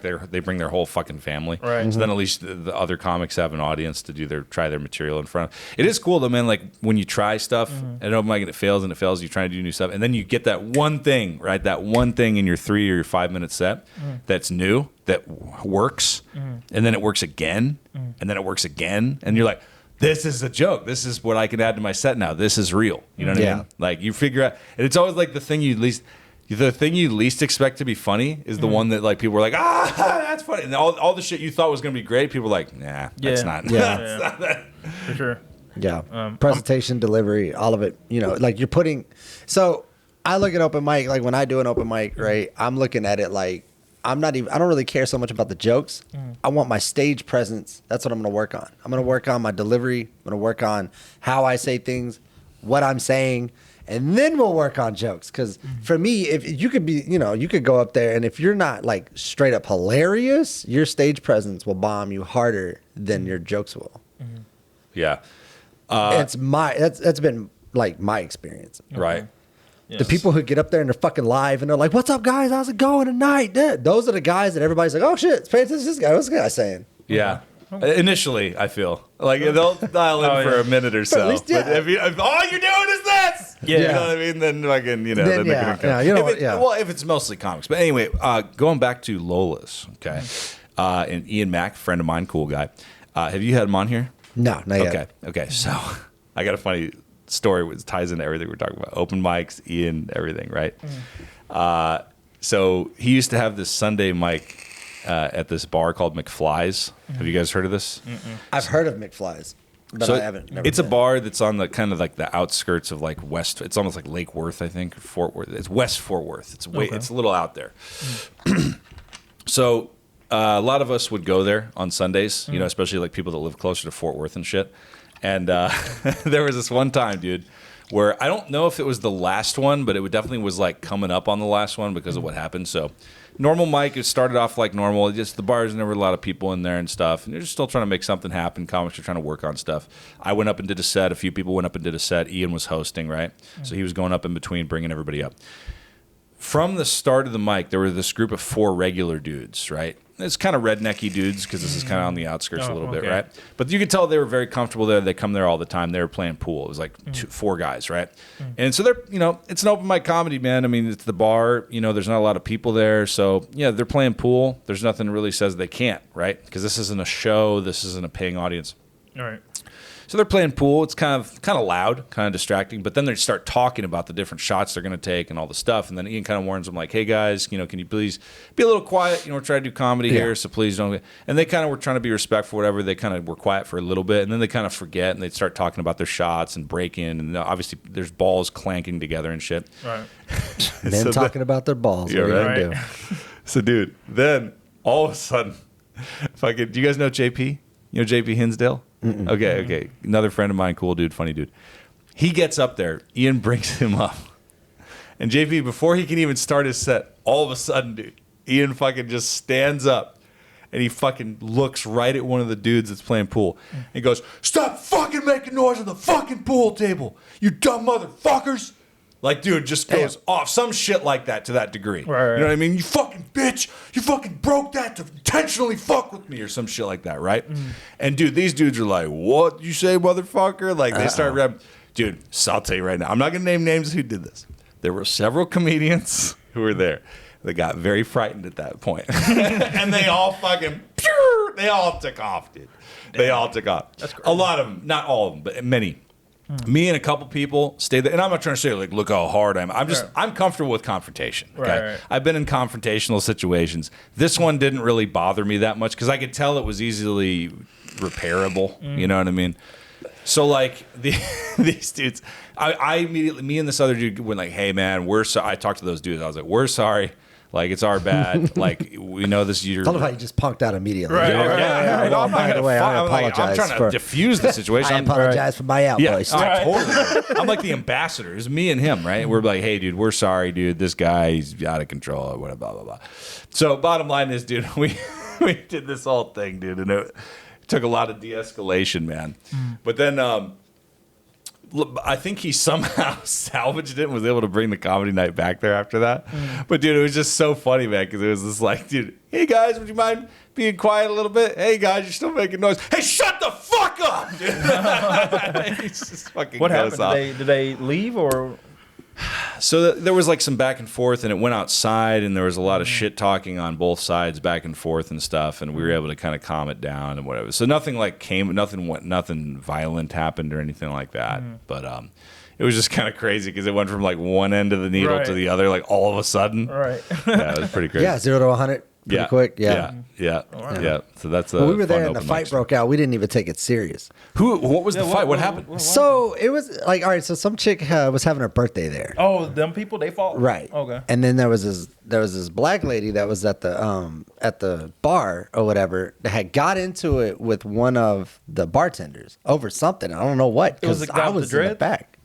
their whole fucking family. Right. So then at least the other comics have an audience to try their material in front of. It is cool though, man. Like when you try stuff and open mic and it fails, you try to do new stuff, and then you get that one thing, right? That one thing in your 3 or your 5 minute set that's new, that works, and then it works again, and then it works again, and you're like, this is a joke. This is what I can add to my set now. This is real. You know what I mean? Like you figure out, and it's always like the thing you least expect to be funny is the one that like people were like, that's funny. And all the shit you thought was going to be great, people were like, nah, that's not. Yeah. That's not that. For sure. Yeah. Presentation, delivery, all of it, like you're putting. So I look at open mic, like when I do an open mic, right? I'm looking at it like I don't really care so much about the jokes. I want my stage presence. That's what I'm going to work on. I'm going to work on my delivery. I'm going to work on how I say things, what I'm saying, and then we'll work on jokes. Because for me, if you could be, you could go up there, and if you're not like straight up hilarious, your stage presence will bomb you harder than your jokes will. Yeah. That's been like my experience. Right. Yes. The people who get up there and they're fucking live and they're like, "What's up, guys? How's it going tonight?" Those are the guys that everybody's like, "Oh shit, pay attention to this guy. What's this guy saying?" Yeah. Initially, I feel like they'll dial in for a minute or so. At least, But if all you're doing is this, Yeah. you know what I mean? Then fucking, then they're gonna come. Well, if it's mostly comics. But anyway, going back to Lola's, okay, and Ian Mack, friend of mine, cool guy. Have you had him on here? No, not yet. Okay. So I got a funny story which ties into everything we're talking about. Open mics, Ian, everything, right? So he used to have this Sunday mic at this bar called McFly's. Have you guys heard of this? I've heard of McFly's, but So I haven't. It's a bar that's on the kind of like the outskirts of like West. It's almost like Lake Worth, I think, Fort Worth. It's West Fort Worth. It's a little out there. So a lot of us would go there on Sundays, especially like people that live closer to Fort Worth and shit. And there was this one time, dude, where I don't know if it was the last one, but it definitely was like coming up on the last one because of what happened. So normal mic, it started off like normal. Just the bars, never a lot of people in there and stuff. And they're just still trying to make something happen. Comics are trying to work on stuff. I went up and did a set. A few people went up and did a set. Ian was hosting, right? So he was going up in between, bringing everybody up. From the start of the mic, there were this group of 4 regular dudes, right? It's kind of rednecky dudes because this is kind of on the outskirts a little bit, right? But you could tell they were very comfortable there. They come there all the time. They were playing pool. It was like 4 guys, right? And so they're, it's an open mic comedy, man. I mean, it's the bar. There's not a lot of people there. So, yeah, they're playing pool. There's nothing really says they can't, right? Because this isn't a show. This isn't a paying audience. All right. So they're playing pool. It's kind of loud, kind of distracting. But then they start talking about the different shots they're going to take and all the stuff. And then Ian kind of warns them like, "Hey guys, can you please be a little quiet? We're trying to do comedy here, so please don't." And they kind of were trying to be respectful, whatever. They kind of were quiet for a little bit, and then they kind of forget, and they start talking about their shots and breaking. And obviously, there's balls clanking together and shit. Right. Men talking about their balls. Yeah, what are you right. gonna do? So, dude, then all of a sudden, do you guys know JP? JP Hinsdale? Okay. Another friend of mine, cool dude, funny dude. He gets up there. Ian brings him up. And JP, before he can even start his set, all of a sudden, dude, Ian fucking just stands up and he fucking looks right at one of the dudes that's playing pool. And he goes, "Stop fucking making noise on the fucking pool table, you dumb motherfuckers." Like, dude, just goes off. Some shit like that to that degree. Right. You know what I mean? "You fucking bitch. You fucking broke that to intentionally fuck with me," or some shit like that, right? And, dude, these dudes are like, "What you say, motherfucker?" Like, they start rapping. Dude, so I'll tell you right now. I'm not going to name names who did this. There were several comedians who were there. They got very frightened at that point. And they all fucking, they all took off, dude. They all took off. That's crazy. A lot of them. Not all of them, but many. Me and a couple people stayed there, and I'm not trying to say like, look how hard I am. I'm comfortable with confrontation. Okay, Right. I've been in confrontational situations. This one didn't really bother me that much because I could tell it was easily repairable. You know what I mean? So like these dudes, I immediately, me and this other dude went like, "Hey man, I talked to those dudes. I was like, "We're sorry. Like, it's our bad. Like, we know this year." I love how you just punked out immediately. Right. Yeah. Well, by the way, I apologize. I'm trying to diffuse the situation. I apologize for my outburst. Yeah, totally. I'm like the ambassador. It's me and him, right? We're like, "Hey, dude, we're sorry, dude. This guy's out of control," or whatever, blah, blah, blah. So, bottom line is, dude, we did this whole thing, dude, and it took a lot of de-escalation, man. But then I think he somehow salvaged it and was able to bring the comedy night back there after that. But, dude, it was just so funny, man, because it was just like, dude, "Hey, guys, would you mind being quiet a little bit? Hey, guys, you're still making noise. Hey, shut the fuck up, dude." He just fucking What goes happened? off. Did they leave or? So there was like some back and forth, and it went outside, and there was a lot of shit talking on both sides, back and forth and stuff, and we were able to kind of calm it down and whatever. So nothing nothing violent happened or anything like that. But it was just kind of crazy because it went from like one end of the needle to the other, like all of a sudden. Right. Yeah, it was pretty crazy. Yeah, 0 to 100 pretty quick. Yeah. So that's When we were there and the fight broke out, we didn't even take it serious. What was the fight? What happened? So it was like, all right, so some chick was having her birthday there. Oh, them people, they fought? Right. Okay. And then there was this black lady that was at the bar or whatever that had got into it with one of the bartenders over something. I don't know what. It was the guy I with was the in the dreads? back.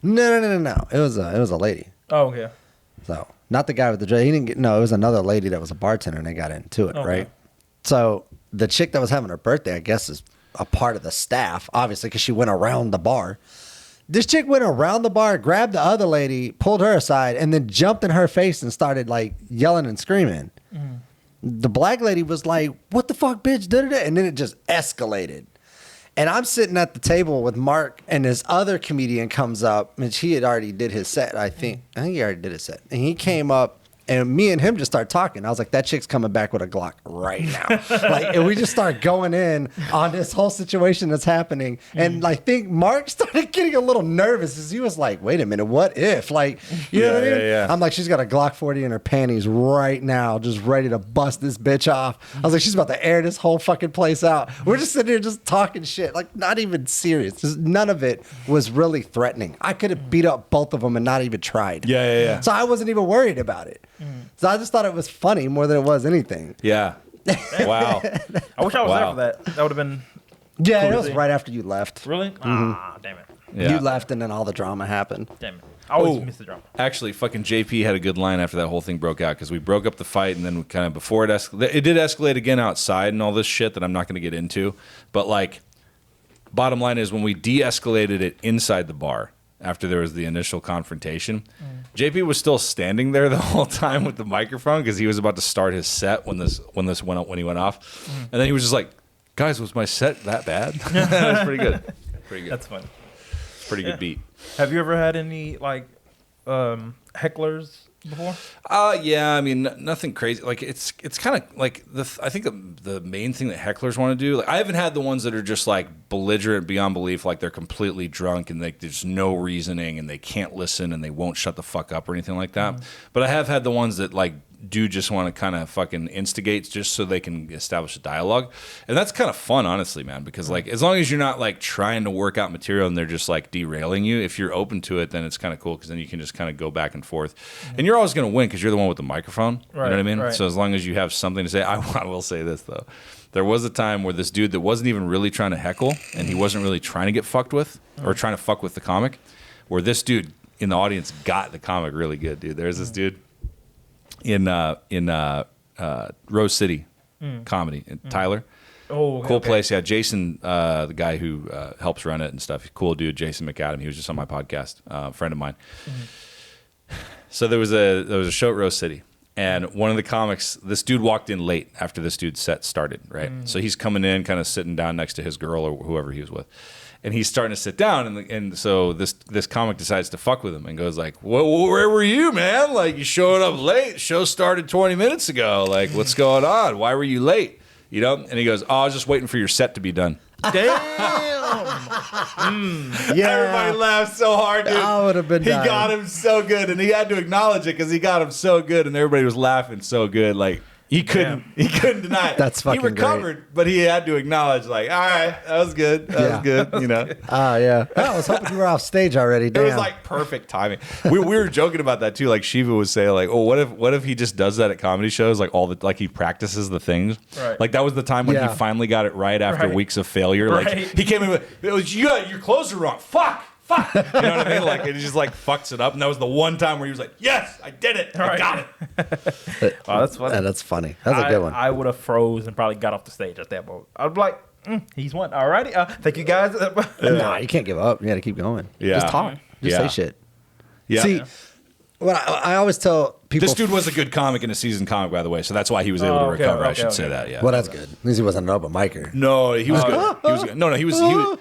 No. It was a lady. Oh, okay. So not the guy with the dread. He didn't get. No, it was another lady that was a bartender, and they got into it, Okay. right? So the chick that was having her birthday, I guess, is a part of the staff, obviously, because she went around the bar. This chick went around the bar, grabbed the other lady, pulled her aside, and then jumped in her face and started like yelling and screaming. The black lady was like, "What the fuck, bitch?" Da-da-da. And then it just escalated. And I'm sitting at the table with Mark, and this other comedian comes up, and he had already did his set, I think he already did his set. And he came up, and me and him just started talking. I was like, that chick's coming back with a Glock right now. And we just started going in on this whole situation that's happening. And I think Mark started getting a little nervous because he was like, wait a minute, what if? Like, you know what I mean? Yeah. I'm like, she's got a Glock 40 in her panties right now, just ready to bust this bitch off. I was like, she's about to air this whole fucking place out. We're just sitting here just talking shit, like not even serious. Just none of it was really threatening. I could have beat up both of them and not even tried. Yeah. So I wasn't even worried about it. So I just thought it was funny more than it was anything. Yeah. Wow. I wish I was there for that. That would have been Yeah, cool it to was see. right after you left. Really? Ah, damn it. Yeah. You left and then all the drama happened. Damn it. I always miss the drama. Actually, fucking JP had a good line after that whole thing broke out because we broke up the fight and then kind of before it escalated, it did escalate again outside and all this shit that I'm not going to get into. But like, bottom line is when we de-escalated it inside the bar after there was the initial confrontation, JP was still standing there the whole time with the microphone because he was about to start his set when he went off, and then he was just like, "Guys, was my set that bad?" That was pretty good. Pretty good. That's funny. Pretty good beat. Have you ever had any like hecklers before? Yeah, I mean, nothing crazy. Like it's kind of like I think the main thing that hecklers want to do. Like I haven't had the ones that are just like belligerent beyond belief, like they're completely drunk and there's no reasoning and they can't listen and they won't shut the fuck up or anything like that. But I have had the ones that like do just want to kind of fucking instigate just so they can establish a dialogue. And that's kind of fun, honestly, man, because like as long as you're not like trying to work out material and they're just like derailing you, if you're open to it, then it's kind of cool because then you can just kind of go back and forth. And you're always going to win because you're the one with the microphone. You know what I mean? Right. So as long as you have something to say, I will say this, though. There was a time where this dude that wasn't even really trying to heckle and he wasn't really trying to get fucked with or trying to fuck with the comic, where this dude in the audience got the comic really good, dude. There's this dude in Rose City comedy in Tyler. Oh, cool place. Yeah, Jason, the guy who helps run it and stuff. Cool dude, Jason McAdam. He was just on my podcast, a friend of mine. So there was a show at Rose City, and one of the comics, this dude walked in late after this dude's set started, right? So he's coming in, kind of sitting down next to his girl or whoever he was with. And he's starting to sit down, and so this comic decides to fuck with him and goes like, "Well, where were you, man? Like, you showed up late. Show started 20 minutes ago. Like, what's going on? Why were you late?" You know? And he goes, "Oh, I was just waiting for your set to be done." Damn. Yeah. Everybody laughed so hard, dude. I would have been He dying. got him so good, and he had to acknowledge it because he got him so good, and everybody was laughing so good. Like, he couldn't deny it. That's fucking He recovered, but he had to acknowledge, like, all right, that was good. That was good, you know. Oh, yeah. I was hoping you were off stage already. It Damn. was like perfect timing. We were joking about that too. Like Shiva was saying, like, "Oh, what if he just does that at comedy shows? Like like he practices the things. Right. Like that was the time when Yeah. he finally got it right after Right. weeks of failure. Like Right. he came in with, "It was your clothes are wrong. Fuck." You know what I mean? Like it just like fucks it up. And that was the one time where he was like, "Yes, I did it. I Right. got it." Oh, that's funny. Yeah, that's funny. That's a good one. I would have froze and probably got off the stage at that moment. I'd be like, he's won. Alrighty. Thank you guys. Nah, you can't give up. You got to keep going. Yeah. Just talk. Just Yeah. say shit. Yeah. See, Well, I always tell people. This dude was a good comic and a seasoned comic, by the way, so that's why he was able to recover. I should say that. Yeah. Well, that's good. At least he wasn't an open micer. No, he was good. He was good. No,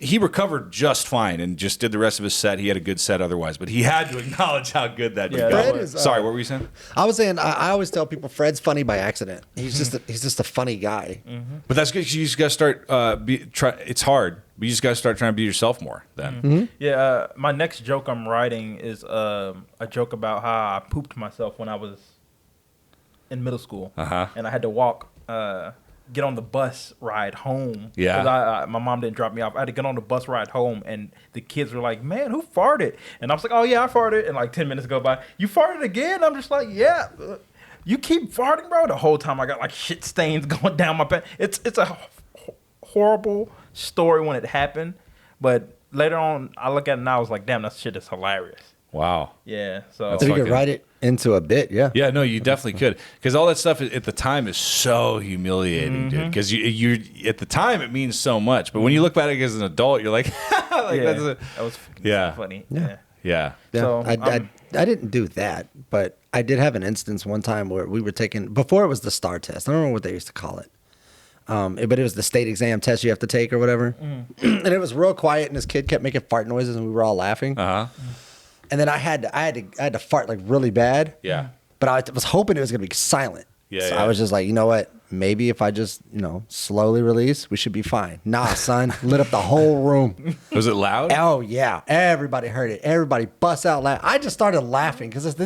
he recovered just fine and just did the rest of his set. He had a good set otherwise, but he had to acknowledge how good that dude was. Sorry, what were you saying? I was saying I always tell people Fred's funny by accident. He's just a funny guy. Mm-hmm. But that's good. You just got to start. It's hard, but you just got to start trying to be yourself more. Then. Mm-hmm. Yeah. My next joke I'm writing is a joke about how I pooped myself when I was in middle school, and I had to walk. Get on the bus ride home. Yeah. 'Cause my mom didn't drop me off. I had to get on the bus ride home, and the kids were like, "Man, who farted?" And I was like, "Oh yeah, I farted." And like 10 minutes go by, "You farted again?" I'm just like, "Yeah." You keep farting, bro. The whole time I got like shit stains going down my pants. It's a horrible story when it happened, but later on I look at it now. I was like, "Damn, that shit is hilarious." Wow. Yeah. So So you could write it into a bit, yeah. Yeah, no, you definitely could, because all that stuff at the time is so humiliating, dude. Because you at the time it means so much, but when you look back at it as an adult, you're like, that was funny. Yeah. So I didn't do that, but I did have an instance one time where we were taking, before it was the STAR test. I don't know what they used to call it. But it was the state exam test you have to take or whatever. And it was real quiet, and this kid kept making fart noises, and we were all laughing. And then I had to fart like really bad. Yeah. But I was hoping it was gonna be silent. Yeah. So I was just like, you know what? Maybe if I just, slowly release, we should be fine. Nah, son, lit up the whole room. Was it loud? Oh yeah, everybody heard it. Everybody busts out laughing. I just started laughing because at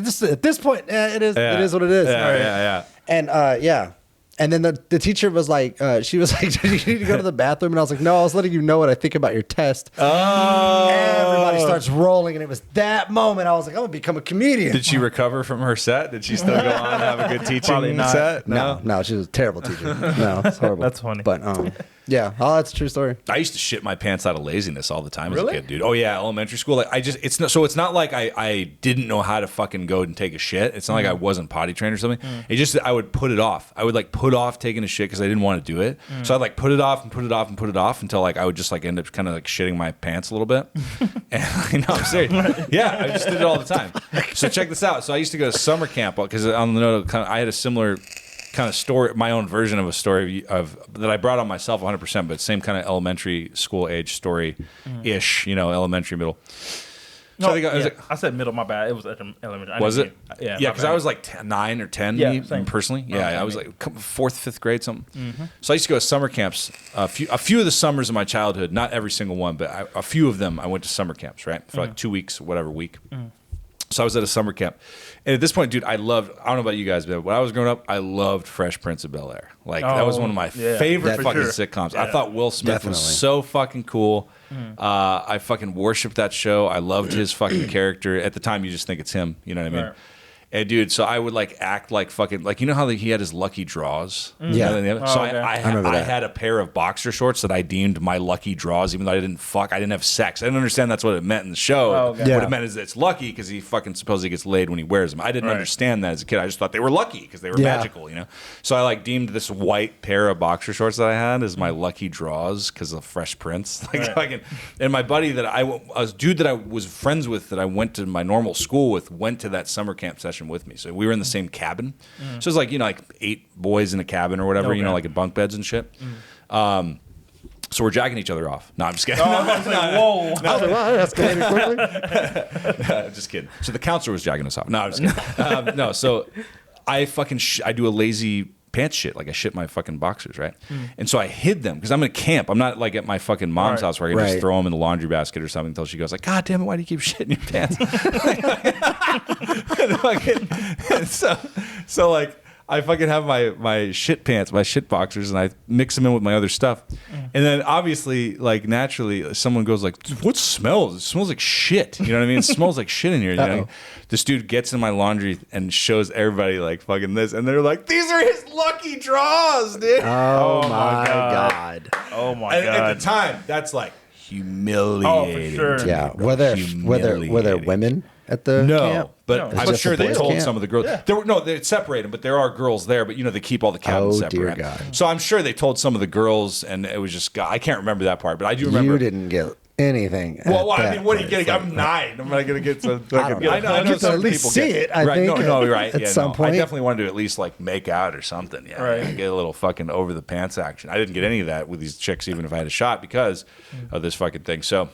this point, it is what it is. Yeah. And yeah. And then the teacher was like, she was like, "Did you need to go to the bathroom?" And I was like, "No, I was letting you know what I think about your test." Oh. Everybody starts rolling, and it was that moment I was like, "I'm gonna become a comedian." Did she recover from her set? Did she still go on and have a good teaching Probably not. set? No, she was a terrible teacher. No, it's horrible. That's funny. But yeah, that's a true story. I used to shit my pants out of laziness all the time as Really? a kid, dude. Oh yeah, elementary school. Like it's not like I didn't know how to fucking go and take a shit. It's not like I wasn't potty trained or something. It just I would put it off. I would like put off taking a shit because I didn't want to do it. So I'd like put it off and put it off and put it off until like I would just like end up kind of like shitting my pants a little bit. And no, I'm serious. Yeah, I just did it all the time. So check this out. So I used to go to summer camp because on the note, I had a similar kind of story, my own version of a story of that I brought on myself 100%, but same kind of elementary school age story ish, elementary, middle. So I said middle, my bad. It was elementary. Was it? Yeah, because I was like 9 or 10 personally. Yeah, I was like 4th, 5th grade, something. So I used to go to summer camps. A few of the summers of my childhood, not every single one, but a few of them, I went to summer camps, right? For like 2 weeks, whatever week. So I was at a summer camp. And at this point, dude, I don't know about you guys, but when I was growing up, I loved Fresh Prince of Bel-Air. Like, that was one of my favorite fucking sitcoms. Yeah. I thought Will Smith was so fucking cool. I fucking worshipped that show. I loved his fucking character. At the time, you just think it's him. You know what I mean? Right. And dude, so I would like act like fucking like how he had his lucky draws. Yeah. So I had a pair of boxer shorts that I deemed my lucky draws, even though I didn't have sex. I didn't understand that's what it meant in the show. What it meant is it's lucky because he fucking supposedly gets laid when he wears them. I didn't understand that as a kid. I just thought they were lucky because they were magical, So I like deemed this white pair of boxer shorts that I had as my lucky draws because of Fresh Prince. And my buddy a dude that I was friends with that I went to my normal school with went to that summer camp session with me. So we were in the same cabin. So it's like, like 8 boys in a cabin or whatever, like in bunk beds and shit. So we're jacking each other off. No, I'm just kidding. Whoa. That's quickly. No, just kidding. So the counselor was jacking us off. No, I'm just kidding. No, so I fucking I do a lazy pants shit. Like I shit my fucking boxers, right? And so I hid them because I'm in a camp. I'm not like at my fucking mom's house where I can just throw them in the laundry basket or something until she goes like, "God damn it, why do you keep shitting your pants?" so like I fucking have my shit pants, my shit boxers, and I mix them in with my other stuff. And then obviously, like naturally, someone goes like, "What smells? It smells like shit." You know what I mean? It smells like shit in here. This dude gets in my laundry and shows everybody like fucking this, and they're like, "These are his lucky draws, dude." Oh my god. Oh my god. At the time, that's like humiliating. Oh, for sure. Yeah. Were there women at the camp? But I'm sure they told some of the girls. Yeah. They separate them, but there are girls there. But they keep all the cabins separate. Dear God. So I'm sure they told some of the girls, and it was just I can't remember that part, but I do remember. You didn't get anything. Well, at I that mean, what are you point. getting? I'm 9. I'm not gonna get some. I don't know. I know You get to some at least people see get- it. I right, think no, right. at Yeah, some no. point. I definitely wanted to at least like make out or something. Yeah, Right. get a little fucking over the pants action. I didn't get any of that with these chicks, even if I had a shot because of this fucking thing. So,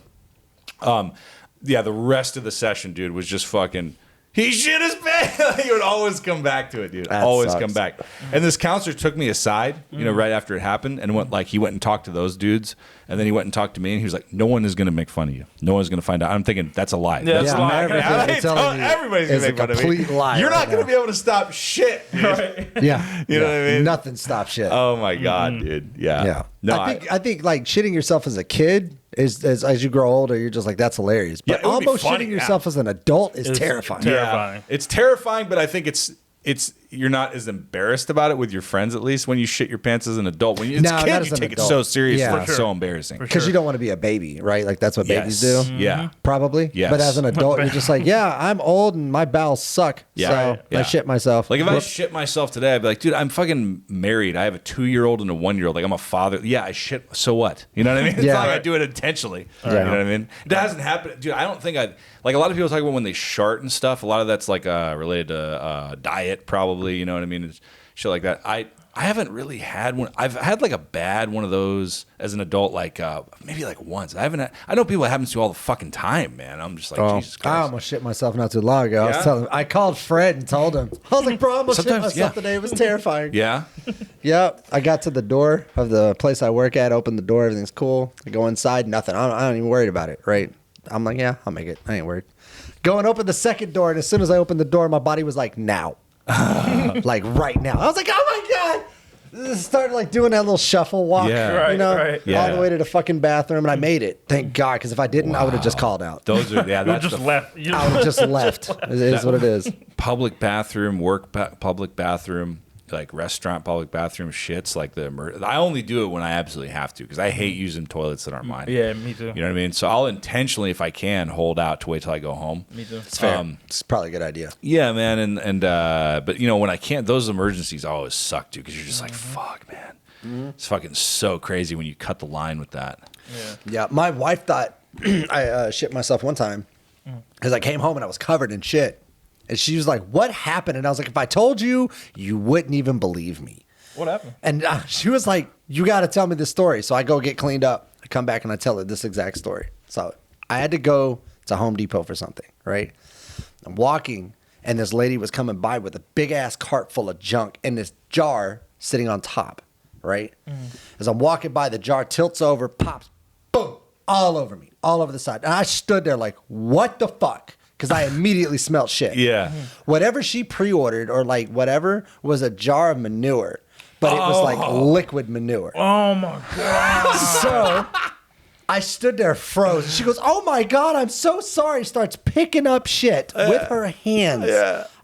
yeah, the rest of the session, dude, was just fucking. He shit his pants. He would always come back to it, dude. That always sucks. come back. And this counselor took me aside, right after it happened, and he went and talked to those dudes, and then he went and talked to me, and he was like, "No one is gonna make fun of you. No one's gonna find out." I'm thinking that's a lie. Yeah, that's Yeah, a lie. everything I you're ain't telling me everybody's gonna is a make fun of me. complete lie You're not right gonna now. be able to stop shit, dude. Right. Yeah, You know what I mean? Nothing stops shit. Oh my god, dude. Yeah. Yeah, No, I think like shitting yourself as a kid is as you grow older, you're just like that's hilarious. But Yeah, it would be almost funny shitting now. yourself as an adult is It's terrifying. terrifying. It's terrifying, but I think it's you're not as embarrassed about it with your friends at least when you shit your pants as an adult. When you're No, a not kid, as you an take adult. it so seriously. Yeah. It's so embarrassing. Because you don't want to be a baby, right? Like that's what babies Yes. do. Yeah. Probably. Yes. But as an adult, you're just like, yeah, I'm old and my bowels suck. Yeah. So Right. Yeah. I shit myself. Like if I Whoops. shit myself today, I'd be like, dude, I'm fucking married. I have a 2-year-old and a 1-year-old. Like I'm a father. Yeah, I shit. So what? You know what I mean? It's Yeah. not like I do it intentionally. Yeah. You know what I mean? It hasn't happened, dude. I don't think like a lot of people talk about when they shart and stuff. A lot of that's like related to diet, probably. You know what I mean? It's shit like that. I haven't really had one. I've had like a bad one of those as an adult, like maybe like once. I know people it happens to all the fucking time, man. I'm just like, Jesus I Christ. almost shit myself not too long ago. Yeah? I called Fred and told him. I was like, bro, I almost shit Sometimes, myself yeah. today. It was terrifying. Yeah. Yep. I got to the door of the place I work at, opened the door, everything's cool. I go inside, nothing. I don't even worry about it, right? I'm like, yeah, I'll make it. I ain't worried. Go and open the second door, and as soon as I opened the door, my body was like, now. Like right now. I was like, oh my God. Started like doing that little shuffle walk, Yeah. you Right, know, right. Yeah. all the way to the fucking bathroom, and I made it. Thank God, because if I didn't, I would have just called out. Those are You that's just the left. You I would have just left. It is what it is. public bathroom, public bathroom, like restaurant public bathroom shits. Like I only do it when I absolutely have to because I hate using toilets that aren't mine. Yeah, me too. You know what I mean? So I'll intentionally, if I can, hold out to wait till I go home. Me too. It's fair. It's probably a good idea. Yeah, man, and but you know when I can't, those emergencies always suck too because you're just like, fuck, man, it's fucking so crazy when you cut the line with that. Yeah, my wife thought I shit myself one time because I came home and I was covered in shit. And she was like, what happened? And I was like, if I told you, you wouldn't even believe me. What happened? And she was like, you got to tell me the story. So I go get cleaned up. I come back and I tell her this exact story. So I had to go to Home Depot for something, right? I'm walking and this lady was coming by with a big ass cart full of junk and this jar sitting on top, right? As I'm walking by, the jar tilts over, pops, boom, all over me, all over the side. And I stood there like, what the fuck? Because I immediately smelled shit. Yeah. Whatever she pre-ordered or like whatever was a jar of manure, but it was like liquid manure. Oh my God. So I stood there froze. She goes, oh my God, I'm so sorry. Starts picking up shit with her hands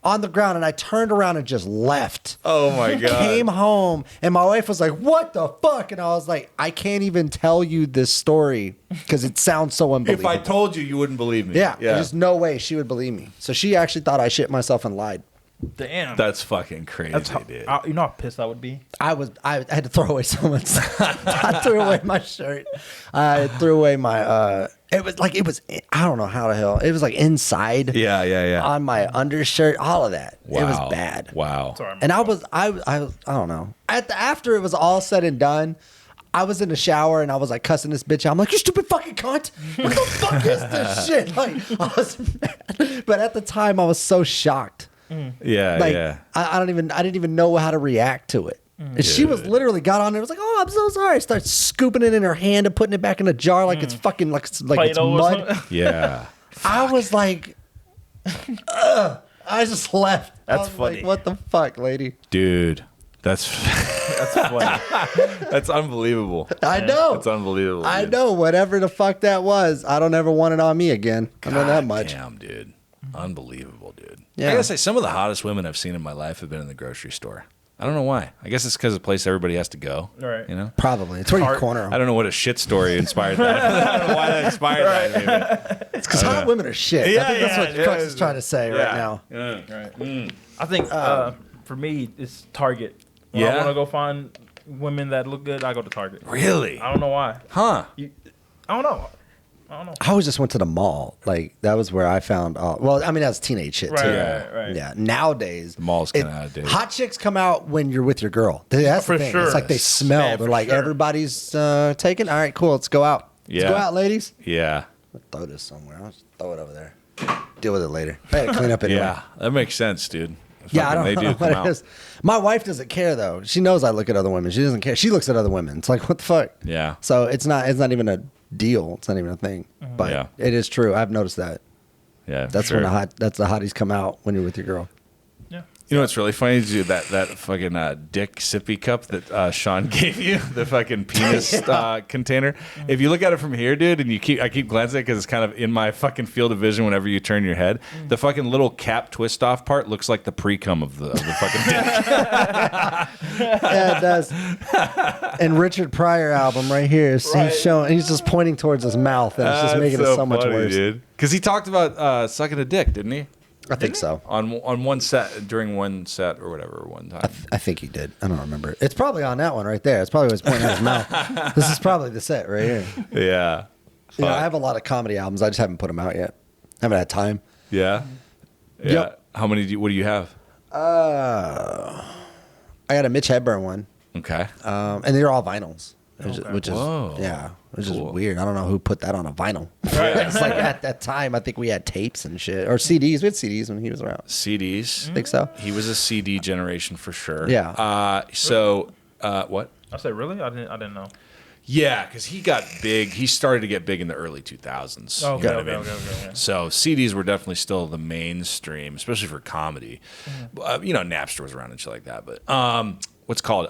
on the ground. And I turned around and just left. Oh my God. Came home and my wife was like, what the fuck? And I was like, I can't even tell you this story because it sounds so If unbelievable. I told you, you wouldn't believe me. Yeah, there's no way she would believe me. So she actually thought I shit myself and lied. Damn. That's fucking crazy, dude. You know how pissed I would be? I had to throw away someone's. I threw away my shirt. I threw away my. It was I don't know how the hell. It was like inside. Yeah. On my undershirt, all of that. Wow. It was bad. Wow. Sorry. And I don't know. After it was all said and done, I was in the shower and I was like cussing this bitch out. I'm like, you stupid fucking cunt. What the fuck is this shit? Like, I was mad. But at the time, I was so shocked. Yeah, Like, yeah. I didn't even know how to react to it. And she was literally got on there, was like, "Oh, I'm so sorry." Starts scooping it in her hand and putting it back in a jar like it's fucking like it's Play-Doh or mud. something? Yeah. I was like, I just left. I That's was like, funny. what the fuck, lady? Dude, that's That's funny. that's unbelievable. I know. It's unbelievable. I dude. know. Whatever the fuck that was, I don't ever want it on me again. I know that much. Damn, dude. Unbelievable, dude. Yeah. I gotta say, some of the hottest women I've seen in my life have been in the grocery store. I don't know why. I guess it's because it's a place everybody has to go. Right. You know? Probably. It's where you Hard- corner 'em. I don't know what a shit story inspired that. I don't know why that inspired that. Maybe. It's because hot women are shit. Yeah, I think that's yeah, what yeah. Crux is trying to say right now. Yeah. I think for me, it's Target. When Yeah? I want to go find women that look good, I go to Target. Really? I don't know why. Huh? I don't know. I don't know. I always just went to the mall. Like that was where I found. Well, I mean that's teenage shit too. Right. Yeah. Nowadays, The mall's kind of out of date. hot chicks come out when you're with your girl. That's For the thing. sure. It's like they smell. Yeah, They're for like sure. everybody's taken. All right, cool. Let's go out. Yeah. Let's go out, ladies. Yeah. I'll throw this somewhere. I'll just throw it over there. Deal with it later. I had to clean up anyway. Yeah. That makes sense, dude. Yeah, I Fucking, don't they know do come what out. it is. My wife doesn't care though. She knows I look at other women. She doesn't care. She looks at other women. It's like what the fuck. Yeah. So it's not even a deal. It's not even a thing. But Yeah. it is true. I've noticed that. Yeah. That's sure. when the hotties come out when you're with your girl. Yeah. You know what's really funny is that fucking dick sippy cup that Sean gave you, the fucking penis container. If you look at it from here, dude, and I keep glancing at it because it's kind of in my fucking field of vision whenever you turn your head. The fucking little cap twist off part looks like the pre-cum of the fucking dick. Yeah, it does. And Richard Pryor album right here is Right. he's showing. He's just pointing towards his mouth, and it's just making it so much worse. Because he talked about sucking a dick, didn't he? I think so. On one set during one set or whatever one time. I think he did. I don't remember. It's probably on that one right there. It's probably what's pointing at his mouth. This is probably the set right here. Yeah. You know, Fuck. I have a lot of comedy albums. I just haven't put them out yet. Haven't had time. Yeah. Yeah. Yep. How many? What do you have? I got a Mitch Hedberg one, Okay. and they're all vinyls, which is Whoa. which is Cool. weird. I don't know who put that on a vinyl. It's like at that time, I think we had tapes and shit or CDs. We had CDs when he was around. CDs. I think so. He was a CD generation for sure. Yeah. What? I said, really? I didn't know. Yeah, because he got big. He started to get big in the early 2000s. Okay, You know what okay, I mean? okay, yeah. So CDs were definitely still the mainstream, especially for comedy. You know, Napster was around and shit like that. But what's it called?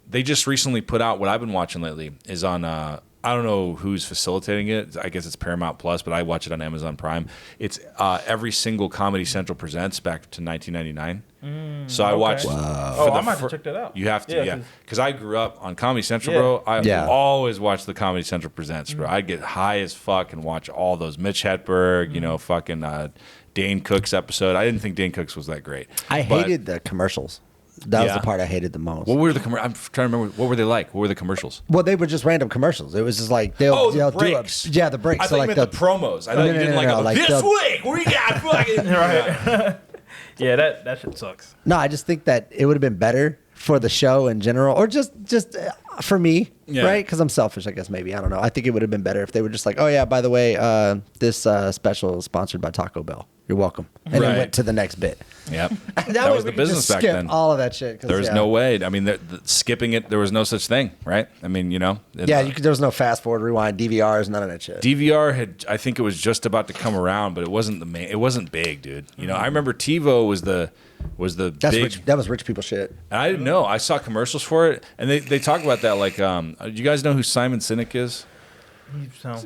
They just recently put out what I've been watching lately is on. I don't know who's facilitating it. I guess it's Paramount Plus, but I watch it on Amazon Prime. It's every single Comedy Central presents back to 1999. So I watched. Oh, I might have to check that out. You have to, yeah. 'cause- Because I grew up on Comedy Central, Yeah. bro. I Yeah. always watch the Comedy Central presents, bro. I'd get high as fuck and watch all those Mitch Hedberg, you know, fucking Dane Cook's episode. I didn't think Dane Cook's was that great. I But hated the commercials. That was Yeah. the part I hated the most. What were the I'm trying to remember. What were they like? What were the commercials? Well, they were just random commercials. It was just like they'll Oh, the do breaks. the breaks. I So thought you like meant the promos. I thought No, you no, didn't no, no, like like this the- week we got fucking Right. Yeah, that shit sucks. No, I just think that it would have been better for the show in general, or just for me, Yeah. right? Because I'm selfish, I guess. Maybe I don't know. I think it would have been better if they were just like, oh yeah, by the way, this special is sponsored by Taco Bell. You're welcome, and Right. then went to the next bit. Yep. That That way was we the could just business back skip then. all of that shit. 'Cause, There was yeah. no way. I mean, skipping it, there was no such thing, right? I mean, you know. Yeah, there was no fast forward, rewind, DVRs, none of that shit. DVR had, I think it was just about to come around, but it wasn't the main. It wasn't big, dude. You know, I remember TiVo was the That's big. rich, that was rich people shit. And I didn't know. I saw commercials for it, and they talk about that. Like, do you guys know who Simon Sinek is?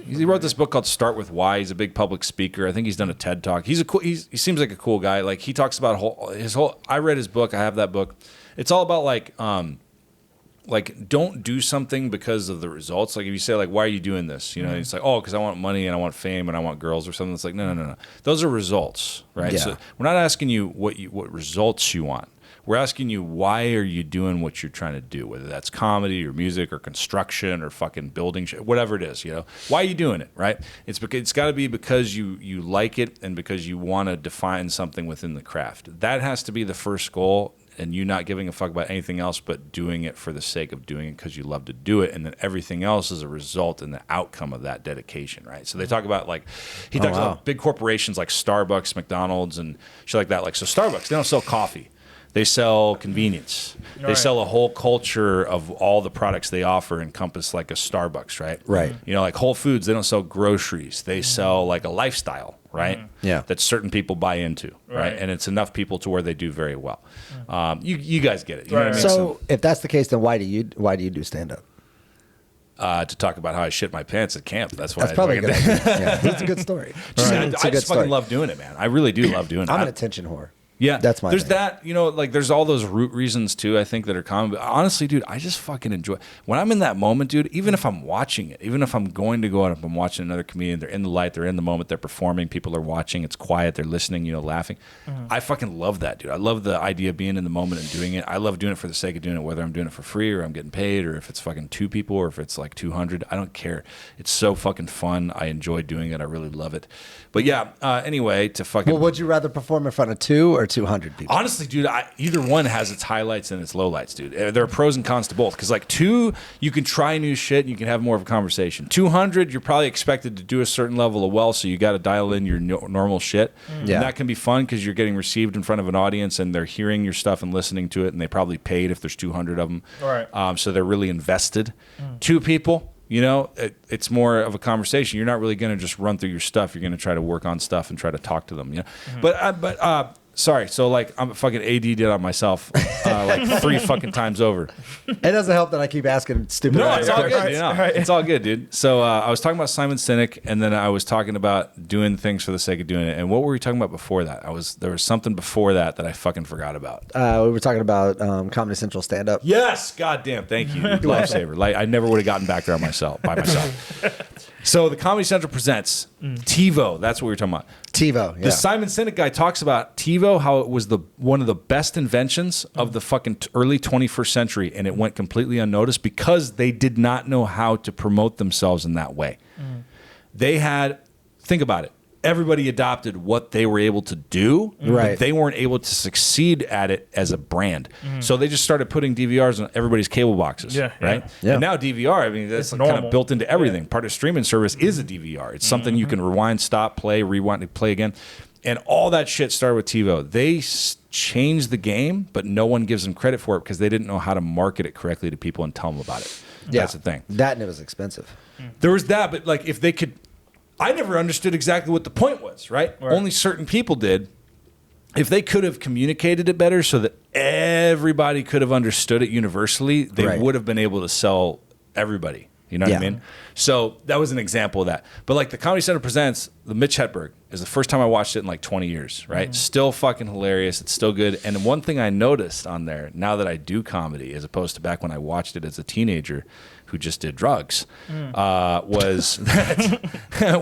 He wrote this book called Start With Why. He's a big public speaker. I think he's done a TED Talk. He seems like a cool guy. Like he talks about his whole. I read his book. I have that book. It's all about like don't do something because of the results. Like if you say like, why are you doing this? You know, it's like, oh, because I want money and I want fame and I want girls or something. It's like, no. Those are results, right? Yeah. So we're not asking you what results you want. We're asking you, why are you doing what you're trying to do? Whether that's comedy or music or construction or fucking building shit, whatever it is, you know. Why are you doing it, right? It's got to be because you like it and because you want to define something within the craft. That has to be the first goal, and you not giving a fuck about anything else but doing it for the sake of doing it because you love to do it, and then everything else is a result and the outcome of that dedication, right? So they talk about he talks about big corporations like Starbucks, McDonald's, and shit like that. Like so, Starbucks, they don't sell coffee. They sell convenience. They Right. sell a whole culture of all the products they offer encompass like a Starbucks, right? Right. You know, like Whole Foods, they don't sell groceries. They sell like a lifestyle, right? Yeah. That certain people buy into, right? Right. And it's enough people to where they do very well. You guys get it. You know what I mean? So if that's the case, then why do you do stand up? To talk about how I shit my pants at camp. That's why. That's probably a good fucking- idea. Yeah, it's a good story. Just, It's a I good just story. fucking love doing it, man. I really do love doing it. I'm an attention whore. Yeah, That's my There's thing. that, like there's all those root reasons too, I think, that are common. But honestly, dude, I just fucking enjoy when I'm in that moment, dude. Even if I'm watching it, even if I'm going to go out, if I'm watching another comedian, they're in the light, they're in the moment, they're performing, people are watching, it's quiet, they're listening, laughing. I fucking love that, dude. I love the idea of being in the moment and doing it. I love doing it for the sake of doing it, whether I'm doing it for free or I'm getting paid, or if it's fucking 2 people or if it's like 200. I don't care. It's so fucking fun. I enjoy doing it. I really love it. But yeah, anyway, to fucking. Well, would you rather perform in front of 2 or 200 people? Honestly, dude, either one has its highlights and its lowlights, dude. There are pros and cons to both. Because like 2, you can try new shit and you can have more of a conversation. 200, you're probably expected to do a certain level of well, so you got to dial in your normal shit. Yeah. And that can be fun because you're getting received in front of an audience and they're hearing your stuff and listening to it, and they probably paid if there's 200 of them. Right. So they're really invested. 2 people. It's more of a conversation. You're not really going to just run through your stuff. You're going to try to work on stuff and try to talk to them. But sorry. So like I'm fucking AD'd on myself like 3 fucking times over. It doesn't help that I keep asking stupid. No, it's all questions. good. It's all good, dude. So I was talking about Simon Sinek, and then I was talking about doing things for the sake of doing it. And what were we talking about before that? There was something before that I fucking forgot about. We were talking about Comedy Central stand-up. Yes, goddamn, thank you, lifesaver. Like I never would have gotten back there by myself. So the Comedy Central presents TiVo. That's what we were talking about. TiVo. Yeah. The Simon Sinek guy talks about TiVo, how it was one of the best inventions of the fucking early 21st century, and it went completely unnoticed because they did not know how to promote themselves in that way. They had, think about it, everybody adopted what they were able to do, Right. but they weren't able to succeed at it as a brand. So they just started putting DVRs on everybody's cable boxes, Yeah, right? yeah. And now DVR, I mean, that's It's kind of normal. built into everything. Part of streaming service is a DVR. It's something you can rewind, stop, play, rewind, play again. And all that shit started with TiVo. They changed the game, but no one gives them credit for it because they didn't know how to market it correctly to people and tell them about it. Yeah. That's the thing. That and it was expensive. There was that, but like if they could, I never understood exactly what the point was, right? Only certain people did. If they could have communicated it better so that everybody could have understood it universally, they Right. would have been able to sell everybody. You know what I Yeah. mean? So that was an example of that. But like the Comedy Center presents the Mitch Hedberg is the first time I watched it in like 20 years, right? Still fucking hilarious. It's still good. And one thing I noticed on there, now that I do comedy, as opposed to back when I watched it as a teenager who just did drugs, was that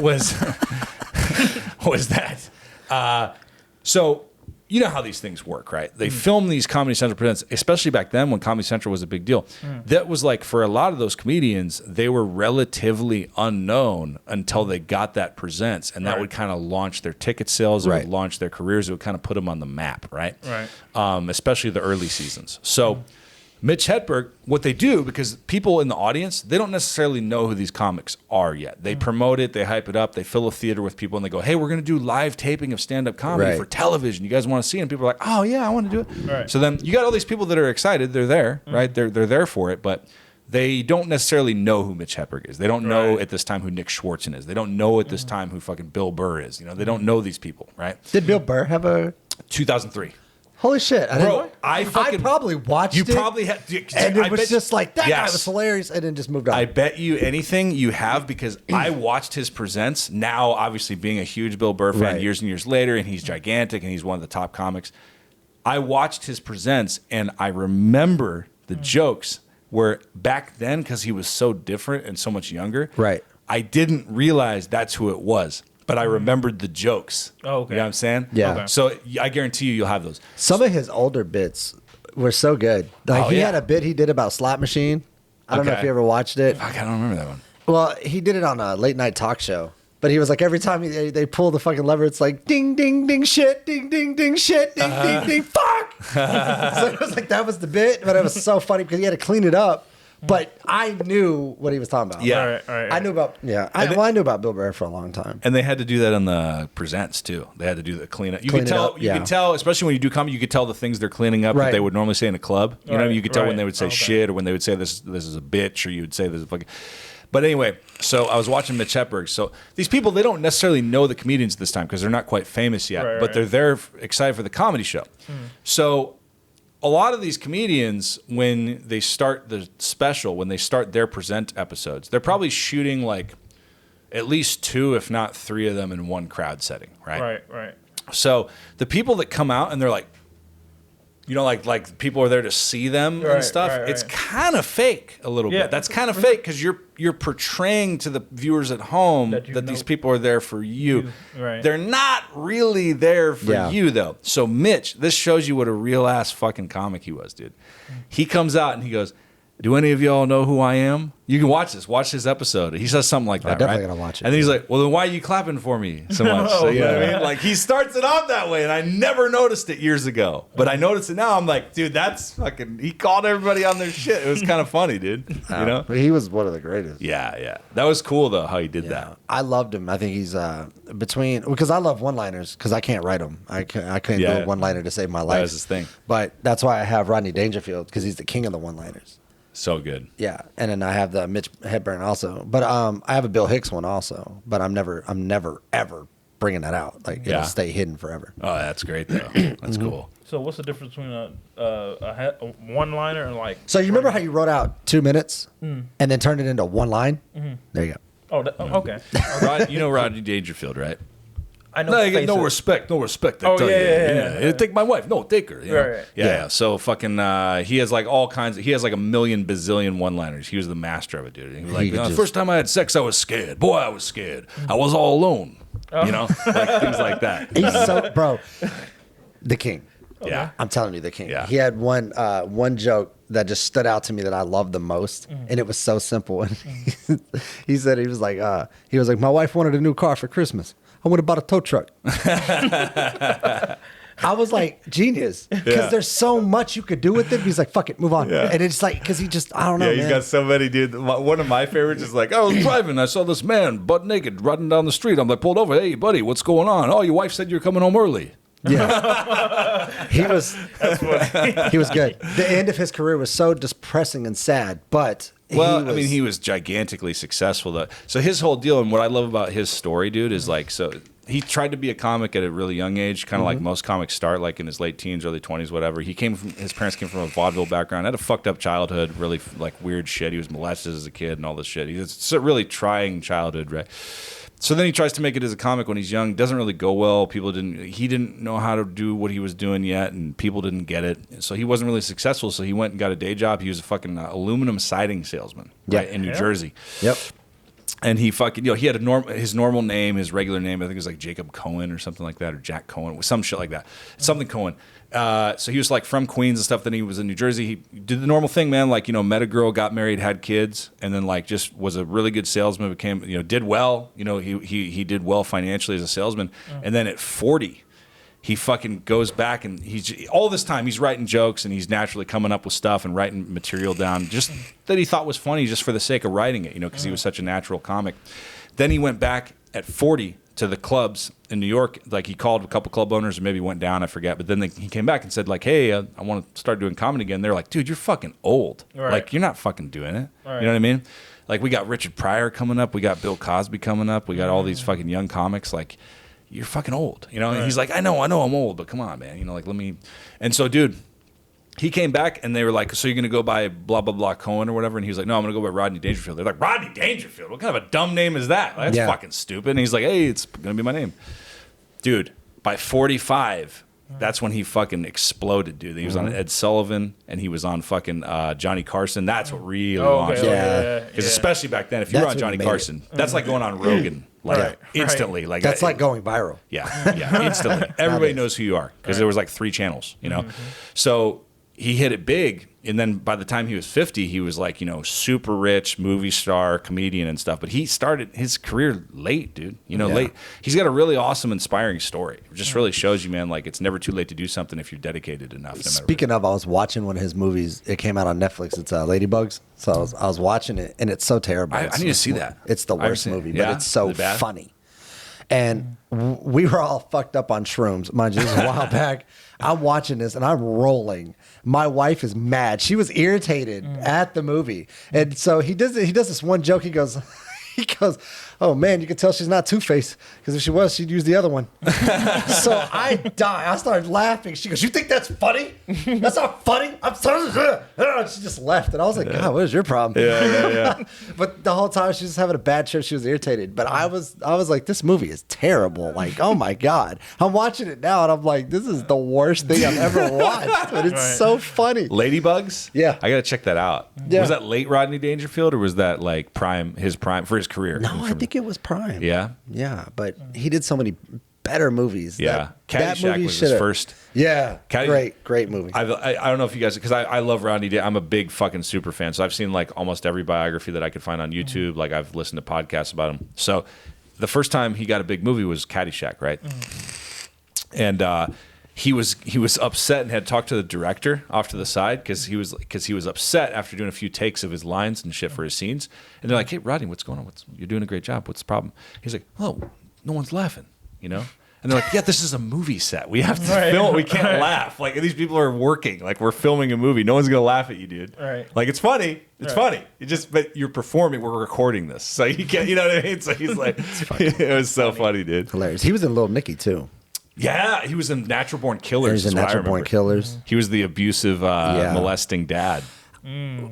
was that. So you know how these things work, right? They film these Comedy Central presents, especially back then when Comedy Central was a big deal. That was like, for a lot of those comedians, they were relatively unknown until they got that presents, and that would kind of launch their ticket sales, it Right. would launch their careers, it would kind of put them on the map, right? Right. Especially the early seasons. So Mitch Hedberg, what they do, because people in the audience, they don't necessarily know who these comics are yet. They promote it, they hype it up, they fill a theater with people, and they go, hey, we're going to do live taping of stand-up comedy Right. for television. You guys want to see it? And people are like, oh, yeah, I want to do it. Right. So then you got all these people that are excited. They're there, right? They're there for it, but they don't necessarily know who Mitch Hedberg is. They don't know Right. at this time who Nick Schwartzen is. They don't know at this time who fucking Bill Burr is. They don't know these people, right? Did Bill Burr have a... 2003. Holy shit. Bro, I probably watched it. You probably had. And it was just like, that guy Yes. was hilarious, and then just moved on. I bet you anything you have, because I watched his presents. Now, obviously, being a huge Bill Burr fan Right. years and years later, and he's gigantic and he's one of the top comics. I watched his presents and I remember the jokes where back then, because he was so different and so much younger, Right. I didn't realize that's who it was. But I remembered the jokes. Oh, okay. You know what I'm saying? Yeah. Okay. So I guarantee you'll have those. Some of his older bits were so good. Like, Oh, he yeah. had a bit he did about Slot Machine. I don't know Okay. if you ever watched it. Fuck, I don't remember that one. Well, he did it on a late night talk show. But he was like, every time they pull the fucking lever, it's like, ding, ding, ding, shit, ding, ding, ding, shit, ding, ding, ding, fuck. So it was like, that was the bit, but it was so funny because he had to clean it up. But I knew what he was talking about. Yeah. All right. I knew about, I knew about Bill Burr for a long time. And they had to do that on the presents too. They had to do the cleanup. You Clean could it tell. up, You yeah. could tell, especially when you do comedy. You could tell the things they're cleaning up that Right. they would normally say in a club. You know, what I mean? You could tell when Right. they would say Okay. shit, or when they would say this is a bitch, or you would say this is fucking. But anyway, so I was watching Mitch Hedberg. So these people, they don't necessarily know the comedians at this time because they're not quite famous yet, Right, but right. they're there excited for the comedy show. So a lot of these comedians, when they start the special, when they start their present episodes, they're probably shooting like at least 2, if not 3 of them in one crowd setting, right? Right. So the people that come out and they're like, you know, like people are there to see them and stuff. Right. It's kind of fake a little bit. That's kind of fake because you're portraying to the viewers at home that these people are there for you. Right. They're not really there for you though. So Mitch, this shows you what a real ass fucking comic he was, dude. He comes out and he goes, "Do any of y'all know who I am?" You can watch this episode. He says something like that, definitely right? gonna watch it. And then he's like, "Well, then why are you clapping for me so much?" So, you know what I mean? Like he starts it off that way, and I never noticed it years ago, but I noticed it now. I'm like, dude, that's fucking. He called everybody on their shit. It was kind of funny, dude. You know? He was one of the greatest. Yeah. That was cool though how he did that. I loved him. I think he's because I love one-liners because I can't write them. I couldn't do a one-liner to save my life. That was his thing. But that's why I have Rodney Dangerfield because he's the king of the one-liners. So good. Yeah, and then I have the Mitch Hedberg also, but I have a Bill Hicks one also, but I'm never ever bringing that out. Like it'll stay hidden forever. Oh, that's great though. That's cool. So what's the difference between a one-liner and like? So you remember how you wrote out 2 minutes and then turned it into one line? There you go. Okay. You know Rodney Dangerfield, right? I know. No, you get no respect. I tell you. Yeah. Take my wife. No, take her. You know? Right. Yeah. So fucking, he has like all kinds. He has like a million bazillion one-liners. He was the master of it, dude. He was like, the first time I had sex, I was scared. Boy, I was scared. I was all alone. You know, like things like that. He's so bro, the king. Yeah. I'm telling you, the king. Yeah. He had one joke that just stood out to me that I loved the most, and it was so simple. And he said he was like, my wife wanted a new car for Christmas. I would have bought a tow truck. I was like, genius, because there's so much you could do with it. He's like, fuck it, move on. And it's like, because I don't know. Yeah, he's got so many, dude. One of my favorites is like, I was driving, I saw this man butt naked riding down the street. I'm like, pulled over. Hey, buddy, what's going on? Oh, your wife said you're coming home early. Yeah, he was good. The end of his career was so depressing and sad, but he was gigantically successful though. So his whole deal, and what I love about his story, dude, is like, so he tried to be a comic at a really young age, kind of like most comics start, like in his late teens, early 20s, whatever. His parents came from a vaudeville background, had a fucked up childhood, really like weird shit. He was molested as a kid and all this shit. It's a really trying childhood, right? So then he tries to make it as a comic when he's young. Doesn't really go well. He didn't know how to do what he was doing yet, and people didn't get it. So he wasn't really successful. So he went and got a day job. He was a fucking aluminum siding salesman, right, in New Jersey. Yep. And he fucking, he had his normal name, his regular name, I think it was like Jacob Cohen or something like that, or Jack Cohen, some shit like that. Something Cohen. So he was like from Queens and stuff. Then he was in New Jersey. He did the normal thing, man. Like, met a girl, got married, had kids, and then like just was a really good salesman, became, did well. He did well financially as a salesman. And then at 40, he fucking goes back and all this time he's writing jokes and he's naturally coming up with stuff and writing material down just that he thought was funny just for the sake of writing it, because he was such a natural comic. Then he went back at 40 to the clubs in New York. Like he called a couple club owners and maybe went down, I forget. But then he came back and said like, hey, I want to start doing comedy again. They're like, dude, you're fucking old. Right. Like you're not fucking doing it. Right. You know what I mean? Like we got Richard Pryor coming up. We got Bill Cosby coming up. We got all these fucking young comics. Like, you're fucking old, And he's like, I know I'm old, but come on, man, like let me. And so, dude, he came back and they were like, so you're gonna go by blah blah blah Cohen or whatever, and he was like, no, I'm gonna go by Rodney Dangerfield. They're like, Rodney Dangerfield? What kind of a dumb name is that? Like, that's fucking stupid. And he's like, hey, it's gonna be my name, dude. By 45. That's when he fucking exploded, dude. He was on Ed Sullivan and he was on fucking Johnny Carson. That's what really launched him. Because especially back then, if you were on Johnny Carson, that's like going on Rogan, like instantly. Like that's like going viral. Yeah, instantly. Everybody knows who you are because there was like 3 channels, So he hit it big, and then by the time he was 50, he was like, super rich movie star, comedian and stuff. But he started his career late, dude. Late. He's got a really awesome, inspiring story. It just really shows you, man, like it's never too late to do something if you're dedicated enough. Speaking of, I was watching one of his movies. It came out on Netflix. It's Ladybugs. So I was watching it, and it's so terrible. I need to see that. It's the worst movie, but it's so funny. And Mm. we were all fucked up on shrooms. Mind you, this was a while back. I'm watching this and I'm rolling. My wife is mad. She was irritated at the movie. And so he does this one joke. He goes, oh man, you can tell she's not Two-Faced because if she was, she'd use the other one. So I die. I started laughing. She goes, you think that's funny? That's not funny? I'm sorry. and she just left. And I was like, God, what is your problem? Yeah. But the whole time she was having a bad trip. She was irritated. But I was like, this movie is terrible. Like, oh my God. I'm watching it now and I'm like, this is the worst thing I've ever watched. But it's so funny. Ladybugs? Yeah. I got to check that out. Yeah. Was that late Rodney Dangerfield or was that like his prime for his career? No, I think it was Prime. Yeah? Yeah, but he did so many better movies. Yeah. That Caddyshack movie was his first. Yeah. Great movie. I don't know if you guys, because I love Rodney Dangerfield. I'm a big fucking super fan. So I've seen like almost every biography that I could find on YouTube. Like I've listened to podcasts about him. So the first time he got a big movie was Caddyshack, right? And he was upset and had talked to the director off to the side because he was upset after doing a few takes of his lines and shit for his scenes. And they're like, "Hey, Rodney, what's going on? You're doing a great job. What's the problem?" He's like, "Oh, no one's laughing," you know. And they're like, "Yeah, this is a movie set. We have to film. We can't laugh. Like these people are working. Like we're filming a movie. No one's gonna laugh at you, dude. Right. Like it's funny. It's funny. But you're performing. We're recording this, so you can't. You know what I mean? So he's like, it was so funny, dude. Hilarious. He was in Little Nicky too. Yeah, he was in Natural Born Killers. He was in Natural Born Killers. He was the abusive, molesting dad.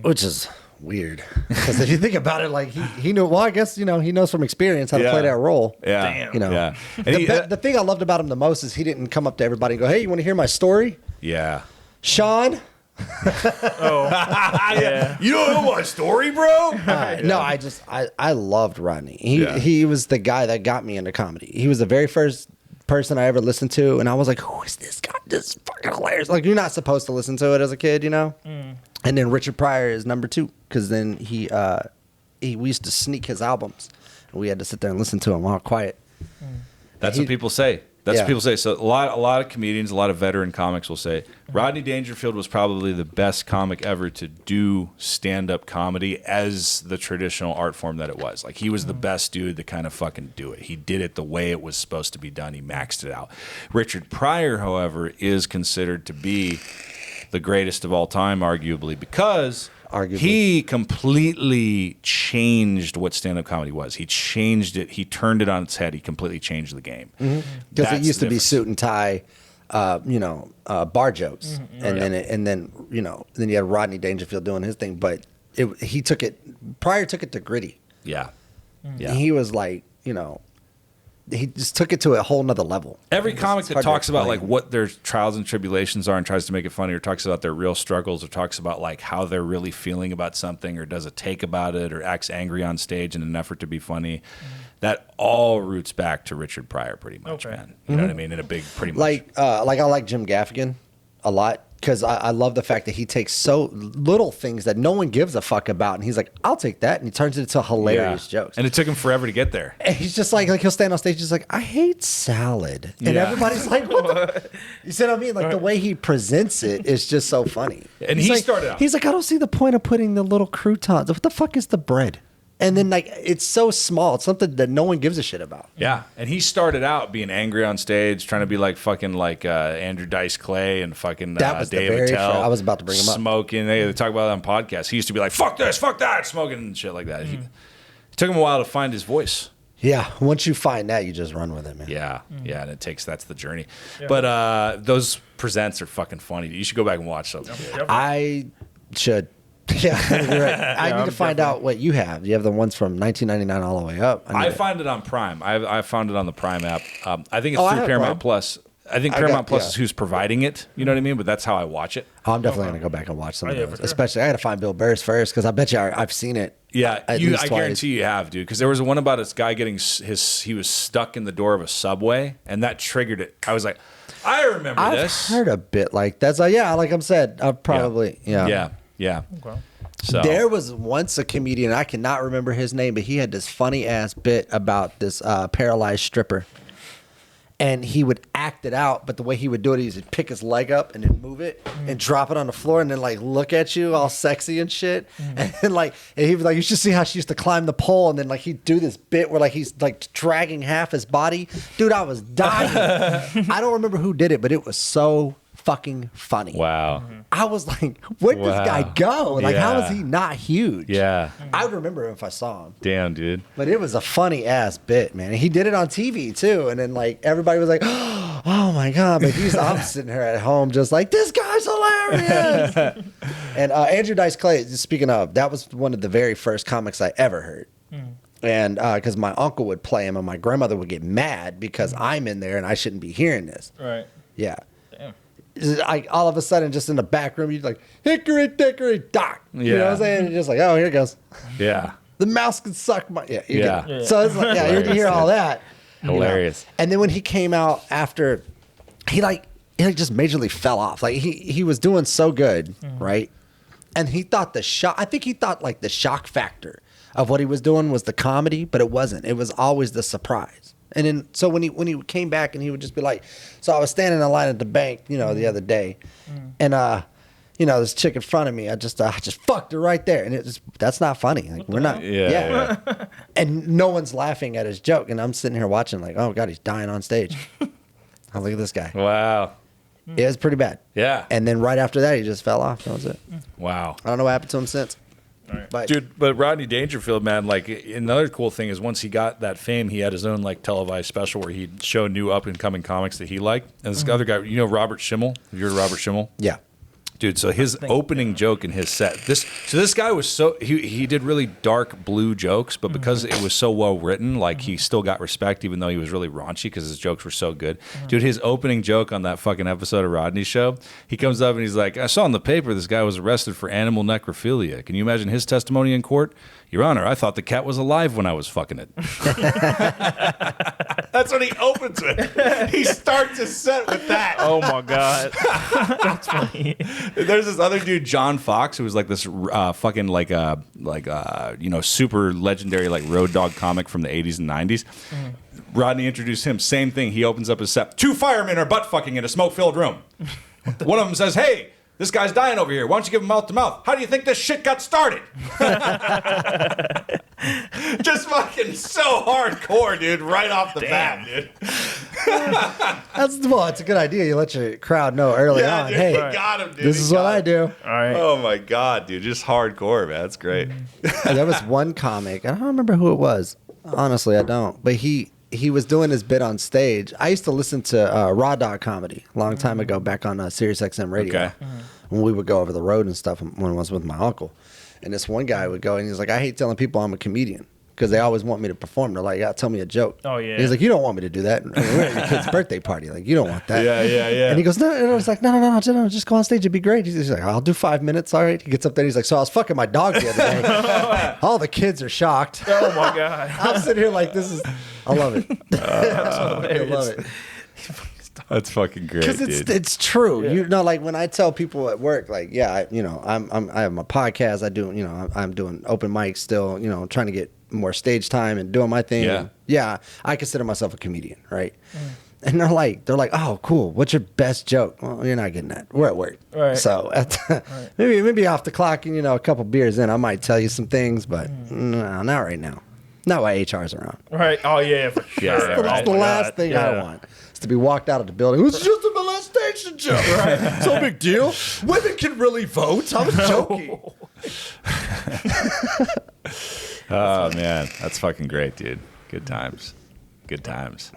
Which is weird. Because if you think about it, like he knew, well, I guess, he knows from experience how to play that role. Yeah. Damn. Yeah. And The thing I loved about him the most is he didn't come up to everybody and go, "Hey, you want to hear my story? Yeah. Sean?" Yeah. You don't know my story, bro? No, I loved Rodney. He was the guy that got me into comedy. He was the very first person I ever listened to, and I was like, "Who is this guy? This is fucking hilarious!" Like you're not supposed to listen to it as a kid, And then Richard Pryor is number 2 because then we used to sneak his albums, and we had to sit there and listen to him all quiet. That's what people say. That's what people say. So a lot of comedians, a lot of veteran comics will say Rodney Dangerfield was probably the best comic ever to do stand-up comedy as the traditional art form that it was. Like he was the best dude to kind of fucking do it. He did it the way it was supposed to be done. He maxed it out. Richard Pryor, however, is considered to be the greatest of all time, arguably, because he completely changed what stand-up comedy was. He changed it. He turned it on its head. He completely changed the game. Because it used to be suit and tie, bar jokes, and then you had Rodney Dangerfield doing his thing. But Pryor took it to gritty. Yeah. And he was like, he just took it to a whole nother level. Every comic that talks about like what their trials and tribulations are and tries to make it funny, or talks about their real struggles, or talks about like how they're really feeling about something, or does a take about it, or acts angry on stage in an effort to be funny, that all roots back to Richard Pryor, pretty much, man. You know what I mean? In a big, pretty much. Like I like Jim Gaffigan a lot. Because I love the fact that he takes so little things that no one gives a fuck about, and he's like, "I'll take that," and he turns it into hilarious jokes. And it took him forever to get there. And he's just like he'll stand on stage, just like, "I hate salad," and everybody's like, "What the?" You see what I mean? Like the way he presents it is just so funny. And he started out. He's like, "I don't see the point of putting the little croutons. What the fuck is the bread?" And then like it's so small, it's something that no one gives a shit about. Yeah, and he started out being angry on stage, trying to be like fucking like Andrew Dice Clay and fucking That was Dave the very Attell. I was about to bring him up. Smoking. They talk about it on podcasts. He used to be like, "Fuck this, fuck that," smoking and shit like that. It took him a while to find his voice. Yeah, once you find that, you just run with it, man. Yeah, and that's the journey. Yeah. But those presents are fucking funny. You should go back and watch those. I should. Yeah, you're right. I need to find out what you have. You have the ones from 1999 all the way up. I find it on Prime. I found it on the Prime app. I think it's through Paramount Plus. I think Paramount Plus is who's providing it. You know what I mean? But that's how I watch it. Oh, I'm definitely going to go back and watch some of those. Sure. Especially, I got to find Bill Burr's first because I bet you I've seen it. Yeah, I guarantee you have, dude. Because there was one about this guy getting he was stuck in the door of a subway, and that triggered it. I was like, I remember this. I've heard a bit like that. So yeah, like I'm said, I've probably Yeah. Okay. So there was once a comedian, I cannot remember his name, but he had this funny ass bit about this paralyzed stripper. And he would act it out, but the way he would do it is he'd pick his leg up and then move it and drop it on the floor and then like look at you all sexy and shit. And then and he was like, you should see how she used to climb the pole, and then like he'd do this bit where like he's like dragging half his body. Dude, I was dying. I don't remember who did it, but it was so fucking funny. Wow. I was like, where'd this guy go? Like, how is he not huge? Yeah. I would remember him if I saw him. Damn, dude. But it was a funny ass bit, man. And he did it on TV too. And then like everybody was like, oh my God. But I'm sitting here at home just like, this guy's hilarious. And Andrew Dice Clay, speaking of, that was one of the very first comics I ever heard. And because my uncle would play him and my grandmother would get mad because I'm in there and I shouldn't be hearing this. Right. Yeah. Damn. All of a sudden, just in the back room, you'd like, hickory dickory dock. You know what I'm saying? You're just like, oh, here it goes. Yeah. The mouse can suck my... Yeah. Yeah. So it's like, yeah, you hear all that. Hilarious. You know? And then when he came out after, he just majorly fell off. Like he was doing so good, right? And he thought I think he thought like the shock factor of what he was doing was the comedy, but it wasn't. It was always the surprise. And then so when he came back and he would just be like, so I was standing in line at the bank, the other day, and this chick in front of me, I just fucked her right there, and that's not funny. Like we're not, yeah. And no one's laughing at his joke, and I'm sitting here watching like, oh god, he's dying on stage. Oh, look at this guy. Wow. It was pretty bad. Yeah. And then right after that, he just fell off. That was it. Wow. I don't know what happened to him since. Right. But Rodney Dangerfield, man, like another cool thing is once he got that fame, he had his own like televised special where he'd show new up and coming comics that he liked. And this other guy, Robert Schimmel? Have you heard of Robert Schimmel? Yeah. Dude, so his opening joke in his set, this guy was he did really dark blue jokes, but because it was so well written, like he still got respect, even though he was really raunchy because his jokes were so good. Dude, his opening joke on that fucking episode of Rodney's show, he comes up and he's like, I saw in the paper this guy was arrested for animal necrophilia. Can you imagine his testimony in court? Your Honor, I thought the cat was alive when I was fucking it. That's what he opens with. He starts his set with that. Oh my god, that's funny. There's this other dude, John Fox, who was like this fucking super legendary like road dog comic from the 80s and 90s. Rodney introduced him. Same thing. He opens up his set. 2 firemen are butt fucking in a smoke-filled room. One of them says, "Hey, this guy's dying over here. Why don't you give him mouth to mouth? How do you think this shit got started?" Just fucking so hardcore, dude, right off the bat, dude. It's a good idea. You let your crowd know early on. Dude, Hey, got him, dude. this is what I do. All right. Oh my god, dude, just hardcore, man. That's great. There was one comic. I don't remember who it was. Honestly, I don't. But he was doing his bit on stage. I used to listen to Raw Dog Comedy a long time ago back on Sirius XM radio. Okay. When we would go over the road and stuff when I was with my uncle. And this one guy would go and he's like, I hate telling people I'm a comedian because they always want me to perform. They're like, yeah, tell me a joke. Oh, yeah. And he's like, you don't want me to do that. I mean, we're at your kid's birthday party. Like, you don't want that. Yeah. And he goes, no. And I was like, no, just go on stage. It'd be great. He's like, I'll do 5 minutes. All right. He gets up there. He's like, so I was fucking my dog the other day. All the kids are shocked. Oh my god. I'm sitting here like, I love it. I love it. That's fucking great, Because it's true. Yeah. Like when I tell people at work, like, yeah, I have my podcast. I do, I'm doing open mics still, trying to get more stage time and doing my thing. Yeah. And yeah, I consider myself a comedian, right? And they're like, oh, cool. What's your best joke? Well, you're not getting that. We're at work. Right. So maybe off the clock, and a couple beers in, I might tell you some things, but no, not right now. Not while HR's around. Right. Oh yeah, for sure. Yeah, That's the last thing I want. To be walked out of the building. It was just a molestation joke. Right. So big deal. Women can really vote. I was joking. Oh man, that's fucking great, dude. Good times.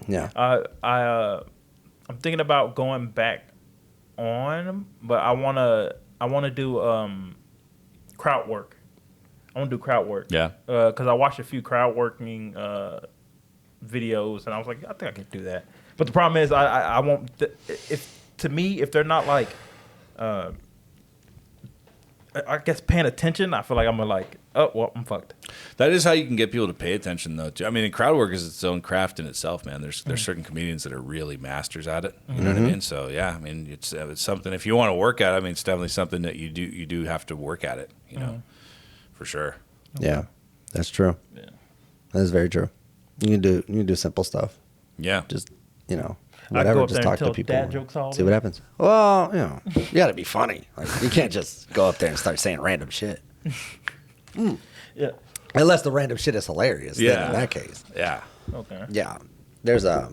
Yeah. I'm thinking about going back on, but I wanna do crowd work. I want to do crowd work. Yeah. Because I watched a few crowd working videos, and I was like, I think I can do that. But the problem is, I won't. If they're not like, I guess paying attention, I feel like I'm like, oh well, I'm fucked. That is how you can get people to pay attention, though. I mean, crowd work is its own craft in itself, man. There's certain comedians that are really masters at it. You know what I mean? So yeah, I mean, it's something. If you want to work at it, I mean, it's definitely something that you do have to work at it. You know, for sure. Yeah, that's true. Yeah. That is very true. You can do simple stuff. Yeah. Just Go whatever. up Just there talk and to people. tell dad jokes all See day. what happens. Well, you got to be funny. Like you can't just go up there and start saying random shit. Yeah. Unless the random shit is hilarious. Then Yeah. in that case. Yeah. Okay. Yeah. There's I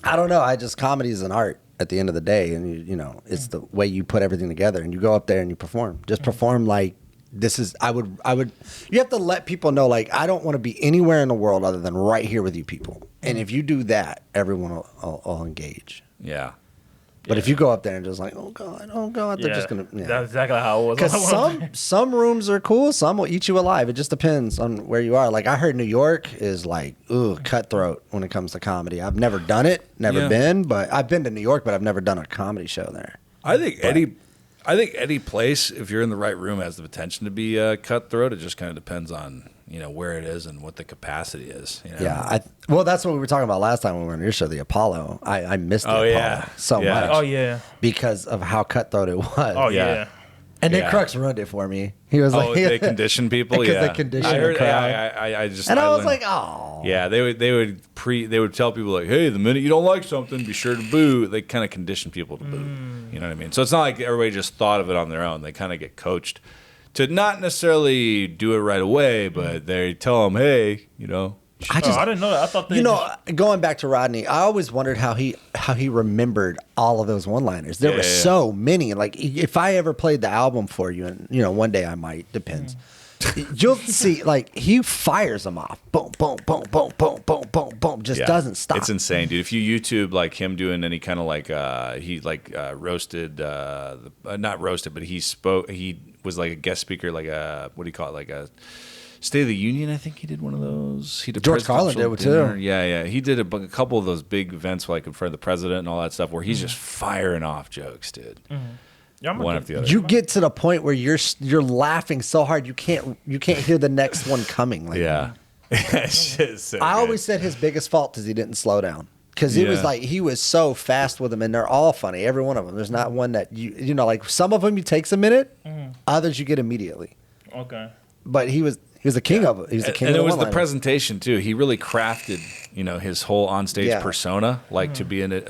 don't know. Comedy is an art at the end of the day. And, it's the way you put everything together. And you go up there and you perform. Just perform like this is, you have to let people know, like, I don't want to be anywhere in the world other than right here with you people. And if you do that, everyone will engage. Yeah. But if you go up there and just like, oh God, they're just gonna. Yeah. That's exactly how it was. Because some rooms are cool, some will eat you alive. It just depends on where you are. Like I heard New York is like cutthroat when it comes to comedy. I've never done it, never been, but I've been to New York, but I've never done a comedy show there. I think any place, if you're in the right room, has the potential to be cutthroat. It just kind of depends on where it is and what the capacity is. Yeah, well, that's what we were talking about last time when we were on your show, the Apollo. I missed the Apollo so much. Oh yeah, because of how cutthroat it was. Oh yeah. And then Crux ruined it for me. He was like, they condition people. Because they condition the crowd. I was like, oh. Yeah, they would tell people like, hey, the minute you don't like something, be sure to boo. They kind of condition people to boo. You know what I mean? So it's not like everybody just thought of it on their own. They kind of get coached to not necessarily do it right away, but they tell them, hey, I didn't know that. I thought going back to Rodney, I always wondered how he remembered all of those one-liners. There were so many. Like if I ever played the album for you, and one day I might, depends. You'll see, like he fires them off, boom, boom, boom, boom, boom, boom, boom, boom, just doesn't stop. It's insane, dude. If you YouTube like him doing any kind of like he like roasted, not roasted, but he spoke. He was like a guest speaker, like a what do you call it, like a State of the Union, I think he did one of those. He did George Carlin did it too. Yeah. He did a couple of those big events, like in front of the president and all that stuff, where he's just firing off jokes, dude. One after the other. You get to the point where you're laughing so hard you can't hear the next one coming. Like, It's just so I good. always said his biggest fault is he didn't slow down. Because it was like he was so fast with them, and they're all funny, every one of them. There's not one that like some of them you takes a minute, others you get immediately. Okay. But he was the king of it. He was the king of it the was the one-liners. presentation too. He really crafted, his whole onstage persona, like to be in a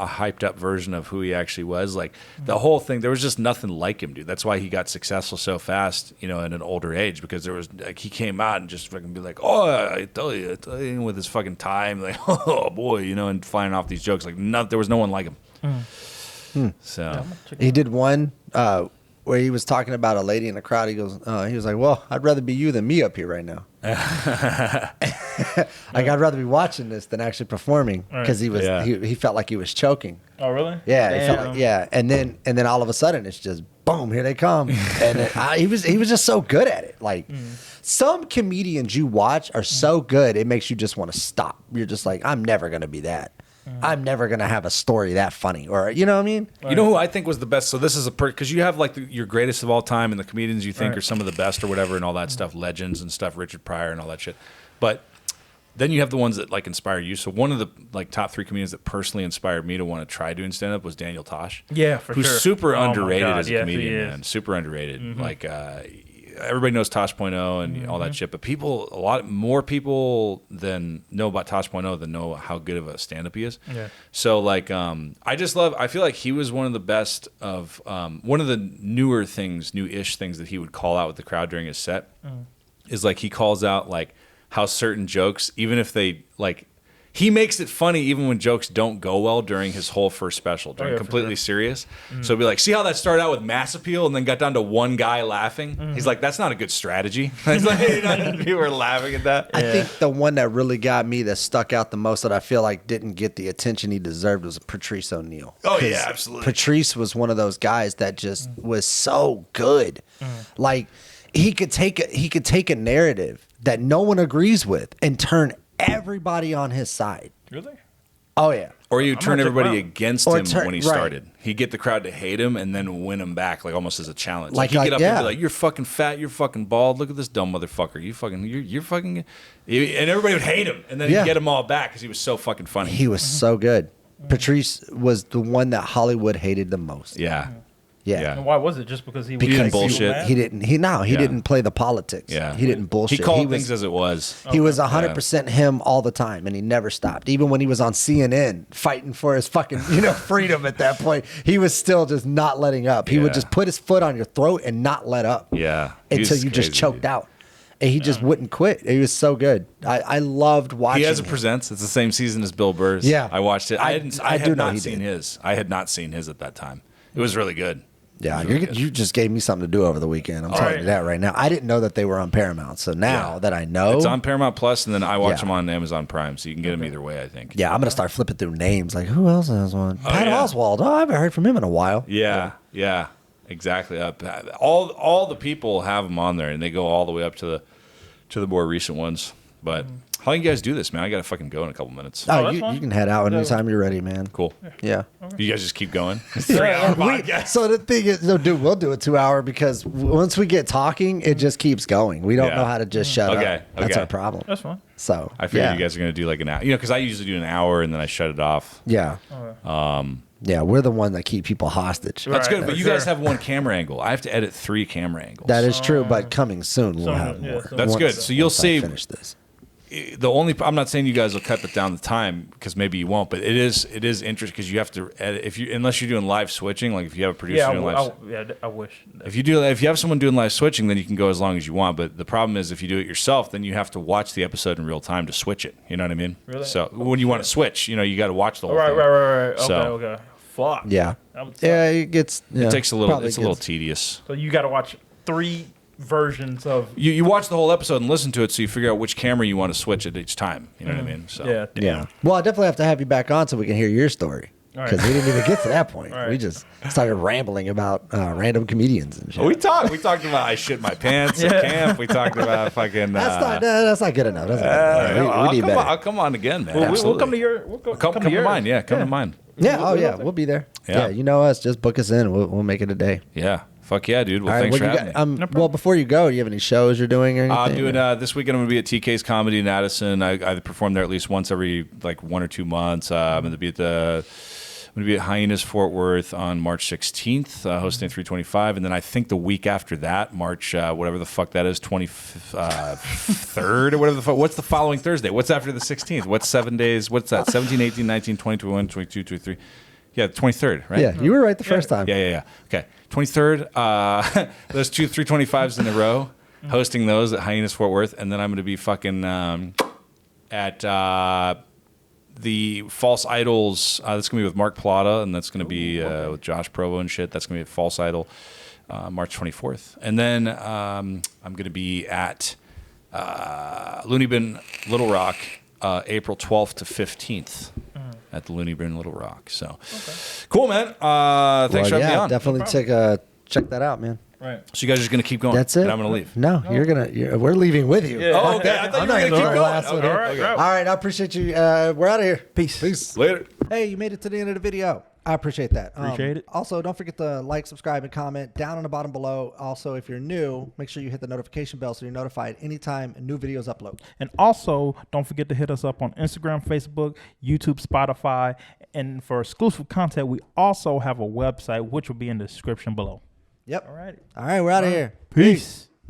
hyped up version of who he actually was. Like the whole thing, there was just nothing like him, dude. That's why he got successful so fast, in an older age, because there was like he came out and just fucking be like, oh, I tell you, with his fucking time, like, oh boy, and flying off these jokes. Like there was no one like him. So he did one where he was talking about a lady in the crowd. He goes, he was like, well, I'd rather be you than me up here right now. Like I'd rather be watching this than actually performing, because he felt like he was choking. Oh really? Yeah, he felt like, and then all of a sudden it's just boom, here they come, and he was just so good at it. Like some comedians you watch are so good it makes you just want to stop. You're just like, I'm never gonna be that. I'm never gonna have a story that funny, or you know what I mean? You know who I think was the best? So this is because you have like your greatest of all time, and the comedians you think are some of the best or whatever, and all that stuff, legends and stuff, Richard Pryor and all that shit. But then you have the ones that like inspire you. So one of the like top 3 comedians that personally inspired me to want to try doing stand up was Daniel Tosh. Yeah, for who's sure. super Oh my underrated God, as a yes, comedian, he is. man. Super underrated. Like everybody knows Tosh.0 and all that shit, but a lot more people than know about Tosh.0 than know how good of a stand up he is. Yeah. So like I feel like he was one of the best of one of the new-ish things that he would call out with the crowd during his set is like he calls out like how certain jokes, even if they like, he makes it funny even when jokes don't go well during his whole first special, during Completely Serious. So he'll be like, see how that started out with mass appeal and then got down to one guy laughing? He's like, that's not a good strategy. It's like, people are laughing at that. I think the one that really got me, that stuck out the most, that I feel like didn't get the attention he deserved, was Patrice O'Neal. Oh yeah, absolutely. Patrice was one of those guys that just was so good. Like he could take a narrative that no one agrees with and turn everybody on his side. Really? Oh yeah. Or you turn everybody out. against him when he started. He'd get the crowd to hate him and then win him back, like almost as a challenge. Like he'd get up and be like, "You're fucking fat. You're fucking bald. Look at this dumb motherfucker. You're fucking." And everybody would hate him, and then he'd get them all back because he was so fucking funny. He was so good. Patrice was the one that Hollywood hated the most. Yeah. And why was it? Just because he didn't bullshit. He didn't play the politics. Yeah. He didn't bullshit. He called things as it was. He was 100% him all the time, and he never stopped. Even when he was on CNN fighting for his fucking freedom at that point, he was still just not letting up. He would just put his foot on your throat and not let up. Yeah. Until you just choked out. And he just wouldn't quit. He was so good. I loved watching. He has a him. Presents. It's the same season as Bill Burr's. Yeah. I watched it. I had not seen did. his. I had not seen his at that time. It was really good. Yeah, It's really good. you just gave me something to do over the weekend. I'm telling right. you that right now. I didn't know that they were on Paramount. So now that I know. It's on Paramount Plus, and then I watch Yeah. them on Amazon Prime, so you can get them either way, I think. Yeah, I'm going to start flipping through names. Like, who else has one? Pat yeah. Oswalt. Oh, I haven't heard from him in a while. Yeah, exactly. All the people have them on there, and they go all the way up to the more recent ones. But how long you guys do this, man? I got to fucking go in a couple minutes. Oh, that's you fine. can head out anytime you're ready, man. Cool. Yeah. You guys just keep going. So the thing is, no, dude, we'll do a 2 hour because once we get talking, it just keeps going. We don't Yeah. know how to just shut Okay, up. That's okay. our problem. That's fine. So I figured you guys are going to do like an hour. Because I usually do an hour, and then I shut it off. Yeah. Yeah, we're the one that keep people hostage. That's Right, good, but you sure. guys have one camera angle. I have to edit 3 camera angles. That is true, but coming soon we'll Soon, have yeah, more. soon. That's Once- good. So you'll once I see. finish this. I'm not saying you guys will cut down the time because maybe you won't, but it is interesting because you have to edit unless you're doing live switching. Like if you have a producer Yeah, doing live. I wish. If you have someone doing live switching, then you can go as long as you want. But the problem is if you do it yourself, then you have to watch the episode in real time to switch it. You know what I mean? Really? So when you want to switch, you got to watch the whole Right. thing. Okay, So- okay. Fuck. Yeah. That would suck. Yeah, it gets. It takes a little. probably It's a little gets- tedious. So you got to watch 3 versions of. You watch the whole episode and listen to it, so you figure out which camera you want to switch at each time. You know what I mean? So Yeah. Yeah. Well, I definitely have to have you back on so we can hear your story. All right. Because we didn't even get to that point. All right. We just started rambling about random comedians and shit. We talked about I shit my pants at camp. We talked about fucking. That's not good enough. That's not good enough. We need better. I'll come on again, man. We'll Absolutely. come to your. We'll Come to yours. mine. Yeah, come to mine. Yeah. Oh, We'll yeah. go there. We'll be there. Yeah. Yeah. You know us. Just book us in. We'll make it a day. Yeah. Fuck yeah, dude. Well, All right. thanks What for you having got? me. Well, before you go, do you have any shows you're doing or anything? I'm doing this weekend. I'm gonna be at TK's Comedy in Addison. I perform there at least once every 1 or 2 months. I'm gonna be at Hyenas Fort Worth on March 16th, hosting 325, and then I think the week after that, March whatever the fuck that is, 23rd or whatever the fuck. What's the following Thursday? What's after the 16th? What's 7 days? What's that? 17, 18, 19, 20, 21, 22, 23. Yeah, the 23rd, right? Yeah. You were right the first time. Yeah. Okay. 23rd, those 325s in a row, hosting those at Hyenas Fort Worth. And then I'm going to be fucking at the False Idols. That's going to be with Mark Plata, and that's going to be with Josh Provo and shit. That's going to be at False Idol March 24th. And then I'm going to be at Looney Bin Little Rock April 12th to 15th. At the Looney Bin Little Rock. So cool, man. Thanks for having me on. Definitely check that out, man. Right. So you guys are just gonna keep going. That's it. And I'm gonna leave. No, we're leaving with you. Yeah. Oh, okay. I thought I'm you were not gonna gonna keep go going. last one. Okay. All right. Okay. Right. All right, I appreciate you. We're out of here. Peace. Later. Hey, you made it to the end of the video. I appreciate that. Appreciate it. Also, don't forget to like, subscribe, and comment down on the bottom below. Also, if you're new, make sure you hit the notification bell so you're notified anytime new videos upload. And also, don't forget to hit us up on Instagram, Facebook, YouTube, Spotify. And for exclusive content, we also have a website, which will be in the description below. Yep. All right. All right, we're out of here. Peace.